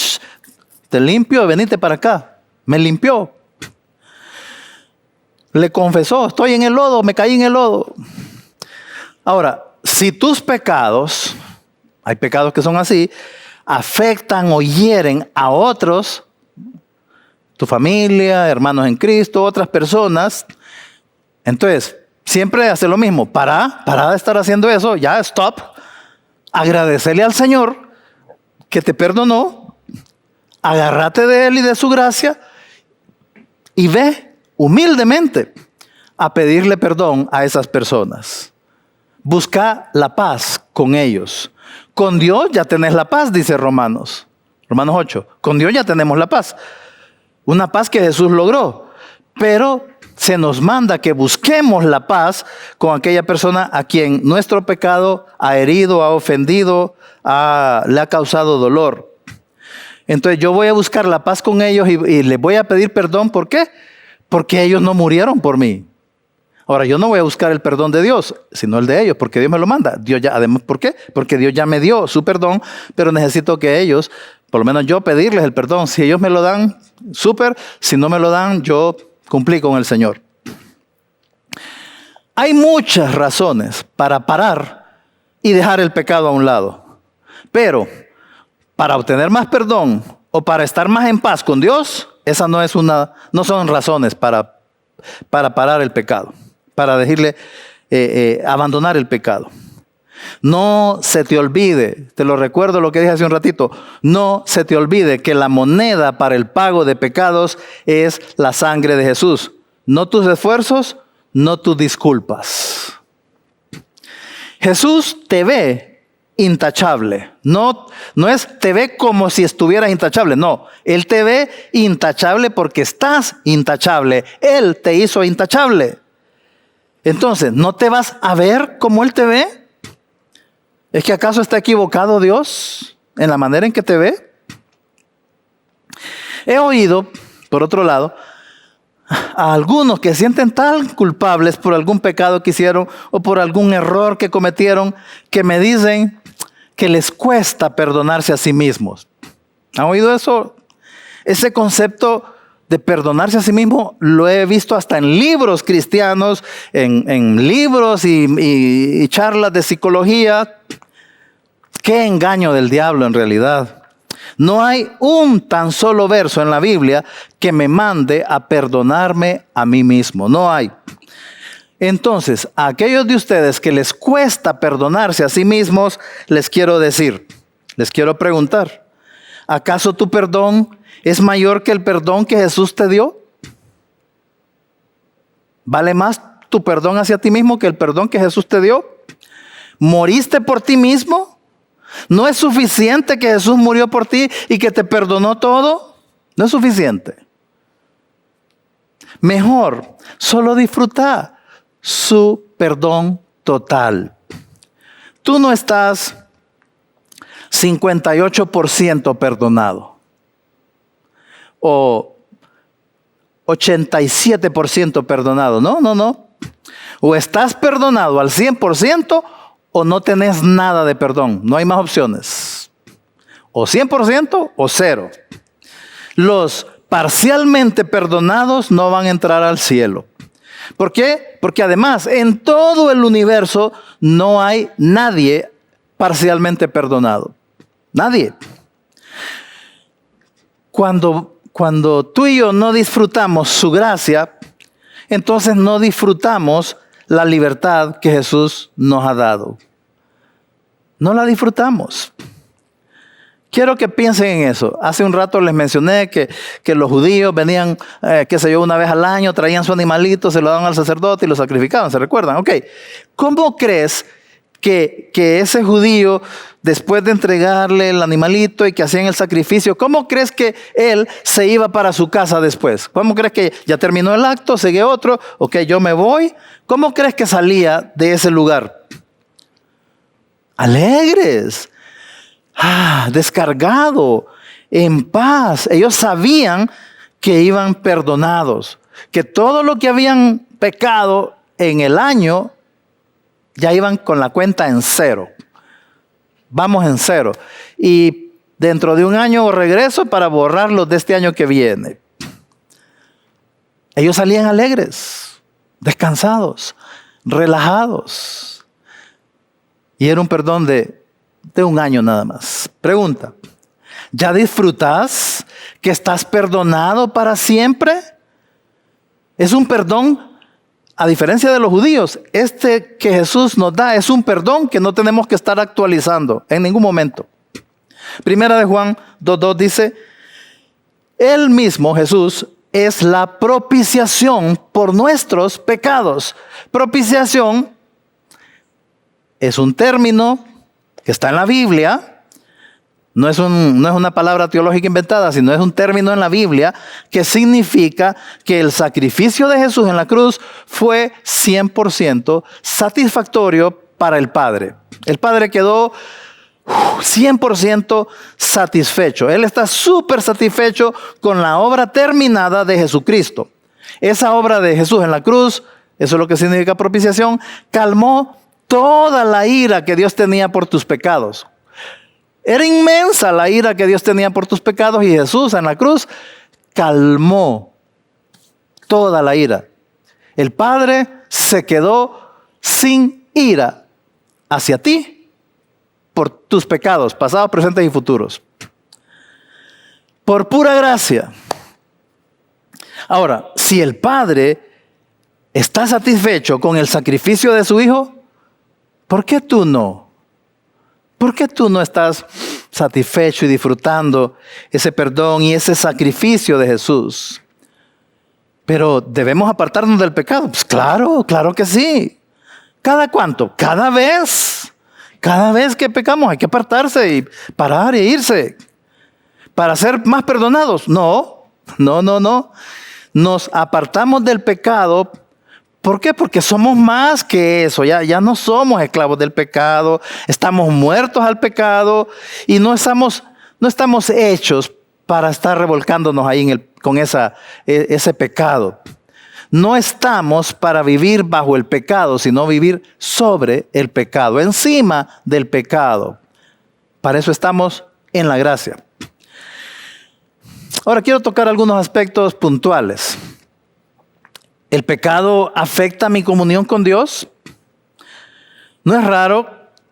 te limpio, venite para acá. Me limpió. Le confesó, estoy en el lodo, me caí en el lodo. Ahora, si tus pecados, hay pecados que son así, afectan o hieren a otros, tu familia, hermanos en Cristo, otras personas, entonces siempre hace lo mismo. Para de estar haciendo eso, ya stop. Agradecerle al Señor que te perdonó, agárrate de Él y de su gracia y ve humildemente a pedirle perdón a esas personas. Busca la paz con ellos. Con Dios ya tenés la paz, dice Romanos 8. Con Dios ya tenemos la paz. Una paz que Jesús logró. Pero se nos manda que busquemos la paz con aquella persona a quien nuestro pecado ha herido, ha ofendido, le ha causado dolor. Entonces yo voy a buscar la paz con ellos y les voy a pedir perdón. ¿Por qué? Porque ellos no murieron por mí. Ahora, yo no voy a buscar el perdón de Dios, sino el de ellos, porque Dios me lo manda. Además, ¿por qué? Porque Dios ya me dio su perdón, pero necesito que ellos por lo menos yo pedirles el perdón. Si ellos me lo dan, súper. Si no me lo dan, yo cumplí con el Señor. Hay muchas razones para parar y dejar el pecado a un lado. Pero para obtener más perdón o para estar más en paz con Dios, esa no son razones para parar el pecado, para decirle abandonar el pecado. No se te olvide, te lo recuerdo lo que dije hace un ratito, no se te olvide que la moneda para el pago de pecados es la sangre de Jesús. No tus esfuerzos, no tus disculpas. Jesús te ve intachable. No es te ve como si estuvieras intachable. No, Él te ve intachable porque estás intachable. Él te hizo intachable. Entonces, ¿no te vas a ver como Él te ve? ¿Es que acaso está equivocado Dios en la manera en que te ve? He oído, por otro lado, a algunos que se sienten tan culpables por algún pecado que hicieron o por algún error que cometieron, que me dicen que les cuesta perdonarse a sí mismos. ¿Han oído eso? Ese concepto de perdonarse a sí mismo lo he visto hasta en libros cristianos, en libros y charlas de psicología. Qué engaño del diablo en realidad. No hay un tan solo verso en la Biblia que me mande a perdonarme a mí mismo. No hay. Entonces, a aquellos de ustedes que les cuesta perdonarse a sí mismos, les quiero decir, les quiero preguntar, ¿acaso tu perdón es mayor que el perdón que Jesús te dio? ¿Vale más tu perdón hacia ti mismo que el perdón que Jesús te dio? ¿Moriste por ti mismo? ¿No es suficiente que Jesús murió por ti y que te perdonó todo? No es suficiente. Mejor, solo disfruta su perdón total. Tú no estás 58% perdonado o 87% perdonado. No. O estás perdonado al 100% o no tenés nada de perdón. No hay más opciones. O 100% o 0. Los parcialmente perdonados no van a entrar al cielo. ¿Por qué? Porque además en todo el universo no hay nadie parcialmente perdonado. Nadie. Cuando tú y yo no disfrutamos su gracia, entonces no disfrutamos la libertad que Jesús nos ha dado. No la disfrutamos. Quiero que piensen en eso. Hace un rato les mencioné que los judíos venían, una vez al año, traían su animalito, se lo daban al sacerdote y lo sacrificaban. ¿Se recuerdan? Ok. ¿Cómo crees que ese judío, después de entregarle el animalito y que hacían el sacrificio, cómo crees que él se iba para su casa después? ¿Cómo crees que ya terminó el acto, sigue otro? Ok, yo me voy. ¿Cómo crees que salía de ese lugar? Alegres. Descargado, en paz. Ellos sabían que iban perdonados, que todo lo que habían pecado en el año, ya iban con la cuenta en 0. Vamos en 0. Y dentro de un año regreso para borrarlos de este año que viene. Ellos salían alegres, descansados, relajados. Y era un perdón de un año nada más. Pregunta, ¿ya disfrutas que estás perdonado para siempre? Es un perdón, a diferencia de los judíos, este que Jesús nos da es un perdón que no tenemos que estar actualizando en ningún momento. Primera de Juan 2:2 dice, Él mismo, Jesús, es la propiciación por nuestros pecados. Propiciación es un término que está en la Biblia, no es una palabra teológica inventada, sino es un término en la Biblia que significa que el sacrificio de Jesús en la cruz fue 100% satisfactorio para el Padre. El Padre quedó 100% satisfecho. Él está súper satisfecho con la obra terminada de Jesucristo. Esa obra de Jesús en la cruz, eso es lo que significa propiciación, calmó toda la ira que Dios tenía por tus pecados. Era inmensa la ira que Dios tenía por tus pecados y Jesús en la cruz calmó toda la ira. El Padre se quedó sin ira hacia ti por tus pecados, pasados, presentes y futuros. Por pura gracia. Ahora, si el Padre está satisfecho con el sacrificio de su Hijo, ¿por qué tú no? ¿Por qué tú no estás satisfecho y disfrutando ese perdón y ese sacrificio de Jesús? Pero debemos apartarnos del pecado. Pues claro, claro que sí. ¿Cada cuánto? Cada vez. Cada vez que pecamos hay que apartarse y parar e irse. ¿Para ser más perdonados? No. Nos apartamos del pecado. ¿Por qué? Porque somos más que eso. Ya no somos esclavos del pecado. Estamos muertos al pecado y no estamos hechos para estar revolcándonos ahí con ese pecado. No estamos para vivir bajo el pecado, sino vivir sobre el pecado, encima del pecado. Para eso estamos en la gracia. Ahora quiero tocar algunos aspectos puntuales. ¿El pecado afecta mi comunión con Dios? No es raro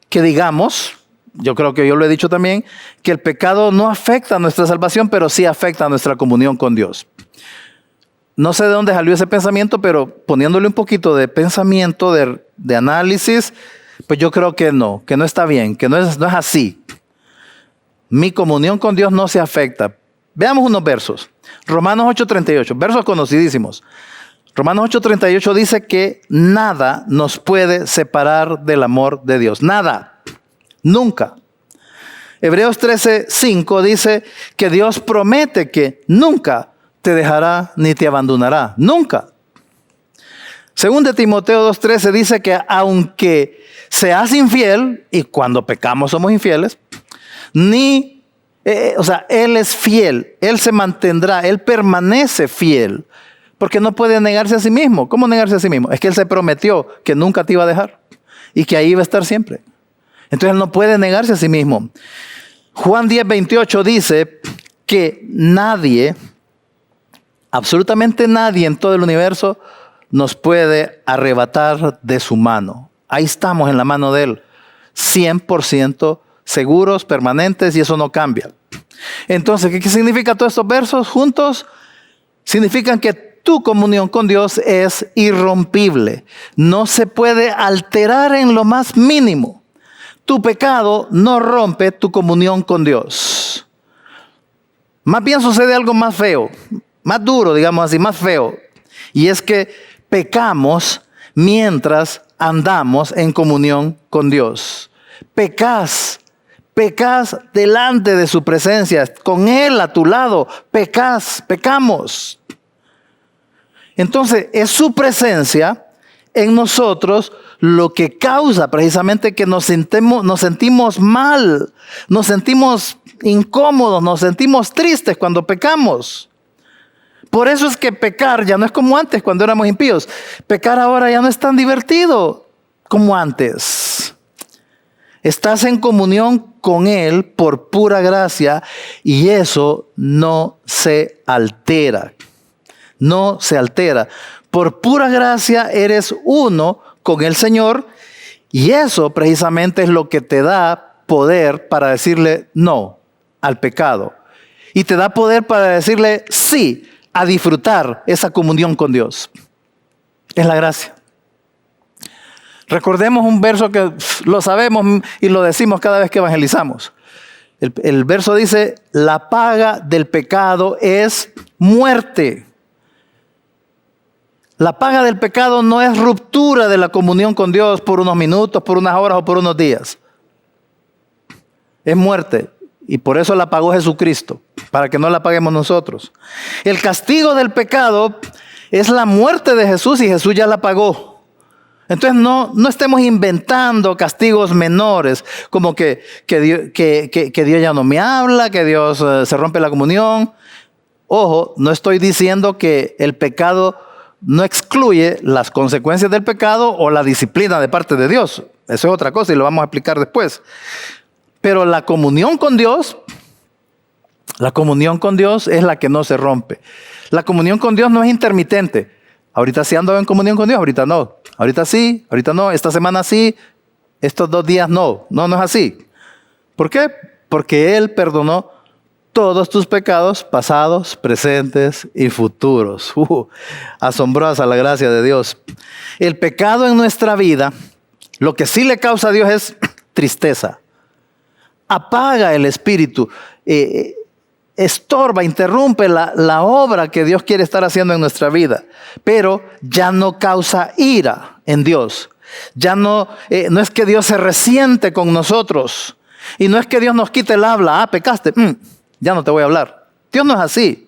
que digamos, yo creo que yo lo he dicho también, que el pecado no afecta a nuestra salvación, pero sí afecta a nuestra comunión con Dios. No sé de dónde salió ese pensamiento, pero poniéndole un poquito de pensamiento, de análisis, pues yo creo que no está bien, que no es así. Mi comunión con Dios no se afecta. Veamos unos versos. Romanos 8:38, versos conocidísimos. Romanos 8:38 dice que nada nos puede separar del amor de Dios. Nada. Nunca. Hebreos 13:5 dice que Dios promete que nunca te dejará ni te abandonará. Nunca. Según de Timoteo 2:13 dice que aunque seas infiel, y cuando pecamos somos infieles, Él es fiel, Él se mantendrá, Él permanece fiel, porque no puede negarse a sí mismo. ¿Cómo negarse a sí mismo? Es que Él se prometió que nunca te iba a dejar y que ahí iba a estar siempre. Entonces Él no puede negarse a sí mismo. Juan 10:28 dice que nadie, absolutamente nadie en todo el universo nos puede arrebatar de su mano. Ahí estamos en la mano de Él, 100% seguros, permanentes, y eso no cambia. Entonces, ¿qué significa todos estos versos juntos? Significan que tu comunión con Dios es irrompible. No se puede alterar en lo más mínimo. Tu pecado no rompe tu comunión con Dios. Más bien sucede algo más feo, más duro, digamos así, más feo. Y es que pecamos mientras andamos en comunión con Dios. Pecas delante de su presencia, con Él a tu lado, pecamos. Entonces es su presencia en nosotros lo que causa precisamente que nos sentimos mal, nos sentimos incómodos, nos sentimos tristes cuando pecamos. Por eso es que pecar ya no es como antes cuando éramos impíos. Pecar ahora ya no es tan divertido como antes. Estás en comunión con Él por pura gracia y eso no se altera. No se altera. Por pura gracia eres uno con el Señor y eso precisamente es lo que te da poder para decirle no al pecado. Y te da poder para decirle sí a disfrutar esa comunión con Dios. Es la gracia. Recordemos un verso que lo sabemos y lo decimos cada vez que evangelizamos. El verso dice, la paga del pecado es muerte. La paga del pecado no es ruptura de la comunión con Dios por unos minutos, por unas horas o por unos días. Es muerte. Y por eso la pagó Jesucristo, para que no la paguemos nosotros. El castigo del pecado es la muerte de Jesús y Jesús ya la pagó. Entonces no estemos inventando castigos menores, como que Dios ya no me habla, que Dios se rompe la comunión. Ojo, no estoy diciendo que el pecado no excluye las consecuencias del pecado o la disciplina de parte de Dios. Eso es otra cosa y lo vamos a explicar después. Pero la comunión con Dios es la que no se rompe. La comunión con Dios no es intermitente. Ahorita sí ando en comunión con Dios, ahorita no. Ahorita sí, ahorita no. Esta semana sí, estos 2 días no. No, no es así. ¿Por qué? Porque Él perdonó todos tus pecados pasados, presentes y futuros. Asombrosa la gracia de Dios. El pecado en nuestra vida, lo que sí le causa a Dios es tristeza. Apaga el espíritu, estorba, interrumpe la obra que Dios quiere estar haciendo en nuestra vida. Pero ya no causa ira en Dios. Ya no es que Dios se resiente con nosotros. Y no es que Dios nos quite el habla. Ah, pecaste. Ya no te voy a hablar. Dios no es así.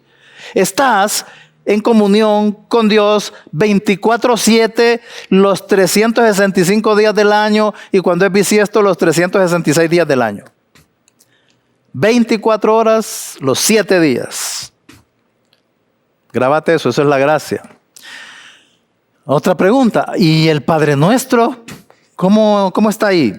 Estás en comunión con Dios 24/7, los 365 días del año, y cuando es bisiesto, los 366 días del año. 24 horas, los 7 días. Grábate eso es la gracia. Otra pregunta, ¿y el Padre Nuestro? ¿Cómo está ahí?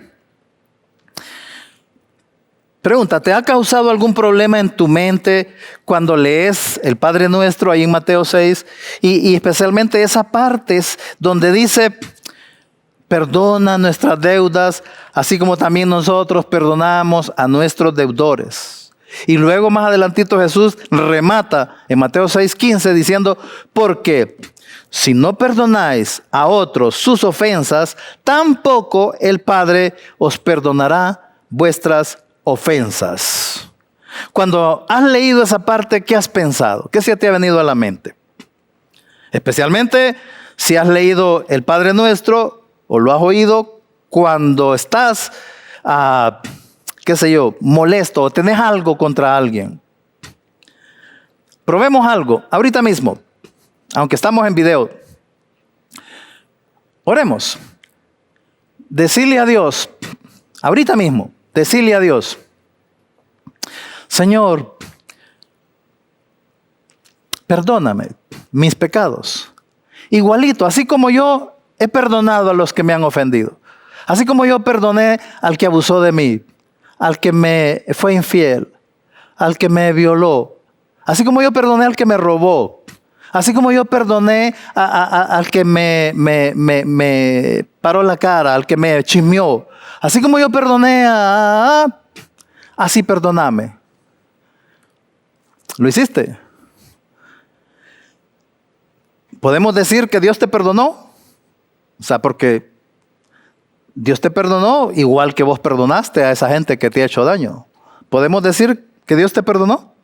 Pregunta, ¿te ha causado algún problema en tu mente cuando lees el Padre Nuestro ahí en Mateo 6? Y especialmente esa parte donde dice, perdona nuestras deudas, así como también nosotros perdonamos a nuestros deudores. Y luego más adelantito Jesús remata en Mateo 6:15 diciendo, porque si no perdonáis a otros sus ofensas, tampoco el Padre os perdonará vuestras ofensas. Cuando has leído esa parte, ¿qué has pensado? ¿Qué se te ha venido a la mente? Especialmente si has leído el Padre Nuestro o lo has oído cuando estás, molesto o tenés algo contra alguien. Probemos algo, ahorita mismo, aunque estamos en video. Oremos. Decirle a Dios, ahorita mismo, decirle a Dios, Señor, perdóname mis pecados. Igualito, así como yo he perdonado a los que me han ofendido. Así como yo perdoné al que abusó de mí, al que me fue infiel, al que me violó. Así como yo perdoné al que me robó. Así como yo perdoné al que me paró la cara, al que me chismeó. Así como yo perdoné así perdóname. ¿Lo hiciste? ¿Podemos decir que Dios te perdonó? O sea, porque Dios te perdonó igual que vos perdonaste a esa gente que te ha hecho daño. ¿Podemos decir que Dios te perdonó?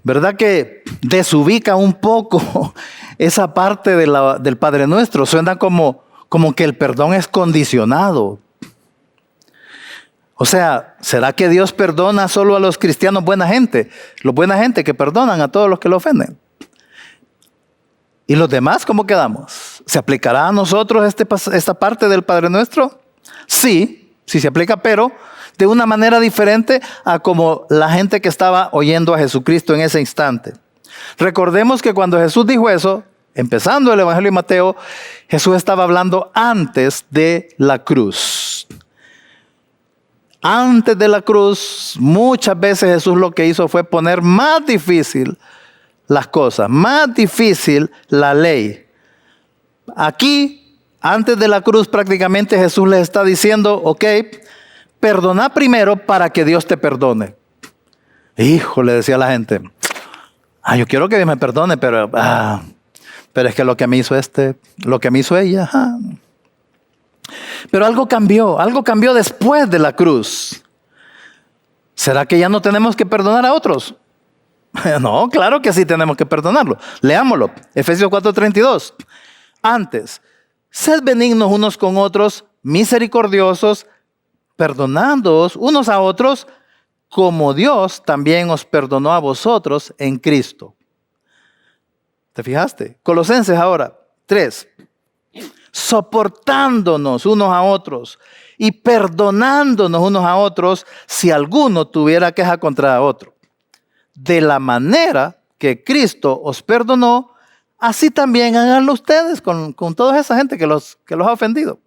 ¿Verdad que desubica un poco esa parte del Padre Nuestro? Suena como que el perdón es condicionado. O sea, ¿será que Dios perdona solo a los cristianos buena gente? Los buena gente que perdonan a todos los que lo ofenden. ¿Y los demás cómo quedamos? ¿Se aplicará a nosotros esta parte del Padre Nuestro? Sí se aplica, pero de una manera diferente a como la gente que estaba oyendo a Jesucristo en ese instante. Recordemos que cuando Jesús dijo eso, empezando el Evangelio de Mateo, Jesús estaba hablando antes de la cruz. Antes de la cruz, muchas veces Jesús lo que hizo fue poner más difícil las cosas, más difícil la ley. Aquí, antes de la cruz, prácticamente Jesús les está diciendo, ok, perdona primero para que Dios te perdone. Hijo, le decía a la gente, yo quiero que Dios me perdone, pero es que lo que me hizo lo que me hizo ella. Pero algo cambió después de la cruz. ¿Será que ya no tenemos que perdonar a otros? No, claro que sí tenemos que perdonarlo. Leámoslo, Efesios 4:32. Antes, sed benignos unos con otros, misericordiosos, perdonándoos unos a otros, como Dios también os perdonó a vosotros en Cristo. ¿Te fijaste? Colosenses ahora, 3. Soportándonos unos a otros y perdonándonos unos a otros si alguno tuviera queja contra otro. De la manera que Cristo os perdonó, así también háganlo ustedes con toda esa gente que los ha ofendido.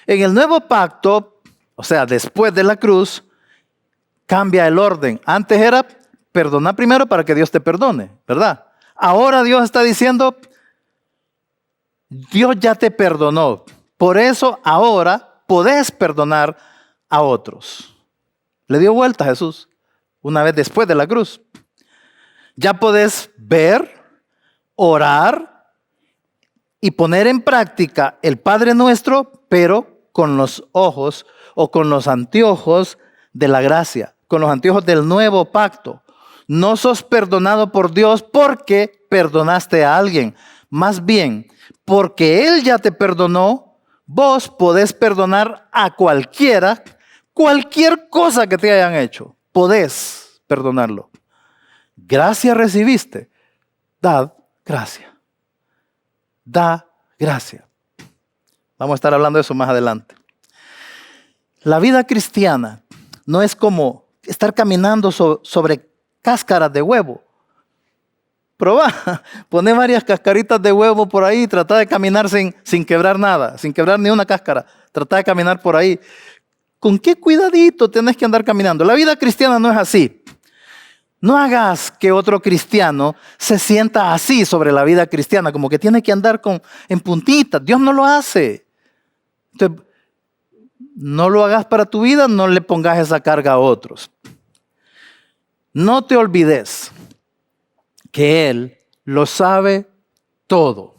En el nuevo pacto, o sea, después de la cruz, cambia el orden. Antes era perdonar primero para que Dios te perdone, ¿verdad? Ahora Dios está diciendo, Dios ya te perdonó. Por eso ahora podés perdonar a otros. Le dio vuelta a Jesús una vez después de la cruz. Ya podés ver, orar y poner en práctica el Padre Nuestro, pero con los ojos o con los anteojos de la gracia, con los anteojos del nuevo pacto. No sos perdonado por Dios porque perdonaste a alguien. Más bien, porque Él ya te perdonó, vos podés perdonar a cualquiera, cualquier cosa que te hayan hecho. Podés perdonarlo. Gracia recibiste. Dad gracia. Da gracia. Vamos a estar hablando de eso más adelante. La vida cristiana no es como estar caminando sobre cáscaras de huevo. Probá, poné varias cascaritas de huevo por ahí y trata de caminar sin quebrar nada, sin quebrar ni una cáscara. Trata de caminar por ahí. ¿Con qué cuidadito tenés que andar caminando? La vida cristiana no es así. No hagas que otro cristiano se sienta así sobre la vida cristiana, como que tiene que andar en puntitas. Dios no lo hace. Entonces, no lo hagas para tu vida, no le pongas esa carga a otros. No te olvides que Él lo sabe todo.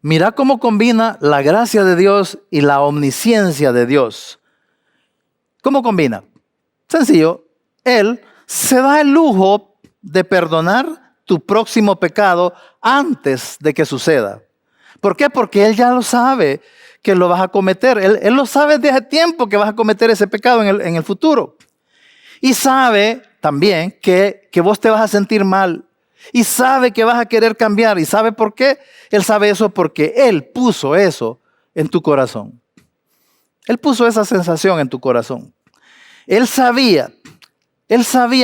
Mira cómo combina la gracia de Dios y la omnisciencia de Dios. ¿Cómo combina? Sencillo, Él se da el lujo de perdonar tu próximo pecado antes de que suceda. ¿Por qué? Porque Él ya lo sabe que lo vas a cometer. Él lo sabe desde hace tiempo que vas a cometer ese pecado en el futuro. Y sabe también que vos te vas a sentir mal. Y sabe que vas a querer cambiar. ¿Y sabe por qué? Él sabe eso porque Él puso eso en tu corazón. Él puso esa sensación en tu corazón. Él sabía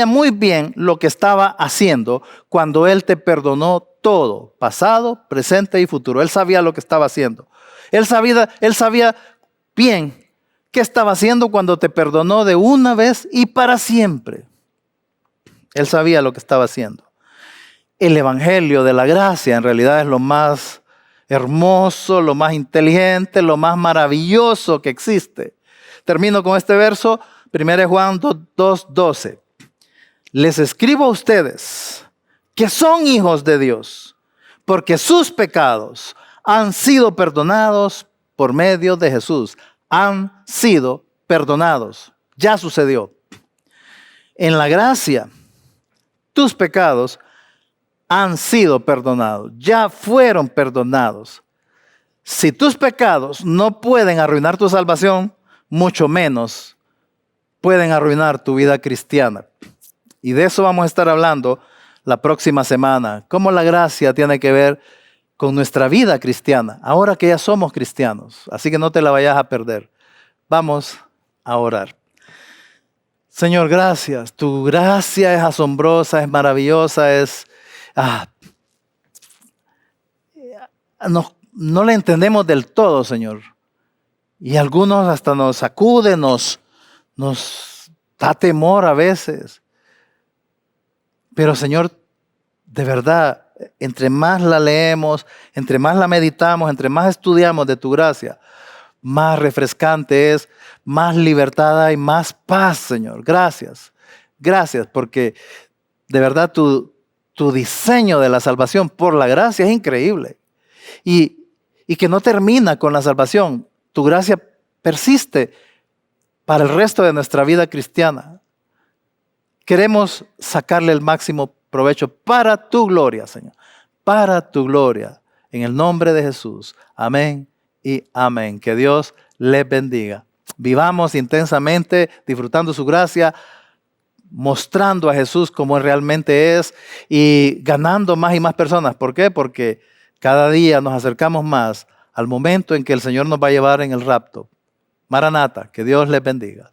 muy bien lo que estaba haciendo cuando Él te perdonó todo, pasado, presente y futuro. Él sabía lo que estaba haciendo. Él sabía bien qué estaba haciendo cuando te perdonó de una vez y para siempre. Él sabía lo que estaba haciendo. El evangelio de la gracia en realidad es lo más hermoso, lo más inteligente, lo más maravilloso que existe. Termino con este verso, 1 Juan 2:12. Les escribo a ustedes que son hijos de Dios, porque sus pecados han sido perdonados por medio de Jesús. Han sido perdonados. Ya sucedió. En la gracia, tus pecados han sido perdonados. Ya fueron perdonados. Si tus pecados no pueden arruinar tu salvación, mucho menos pueden arruinar tu vida cristiana. Y de eso vamos a estar hablando la próxima semana. Cómo la gracia tiene que ver con nuestra vida cristiana, ahora que ya somos cristianos. Así que no te la vayas a perder. Vamos a orar. Señor, gracias. Tu gracia es asombrosa, es maravillosa, no la entendemos del todo, Señor. Y algunos hasta nos sacuden, nos da temor a veces. Pero, Señor, de verdad, entre más la leemos, entre más la meditamos, entre más estudiamos de tu gracia, más refrescante es, más libertad hay, más paz, Señor. Gracias. Gracias, porque de verdad tu diseño de la salvación por la gracia es increíble. Y que no termina con la salvación. Tu gracia persiste para el resto de nuestra vida cristiana. Queremos sacarle el máximo provecho para tu gloria, Señor. Para tu gloria. En el nombre de Jesús. Amén y amén. Que Dios les bendiga. Vivamos intensamente, disfrutando su gracia, mostrando a Jesús como Él realmente es y ganando más y más personas. ¿Por qué? Porque cada día nos acercamos más al momento en que el Señor nos va a llevar en el rapto. Maranata, que Dios les bendiga.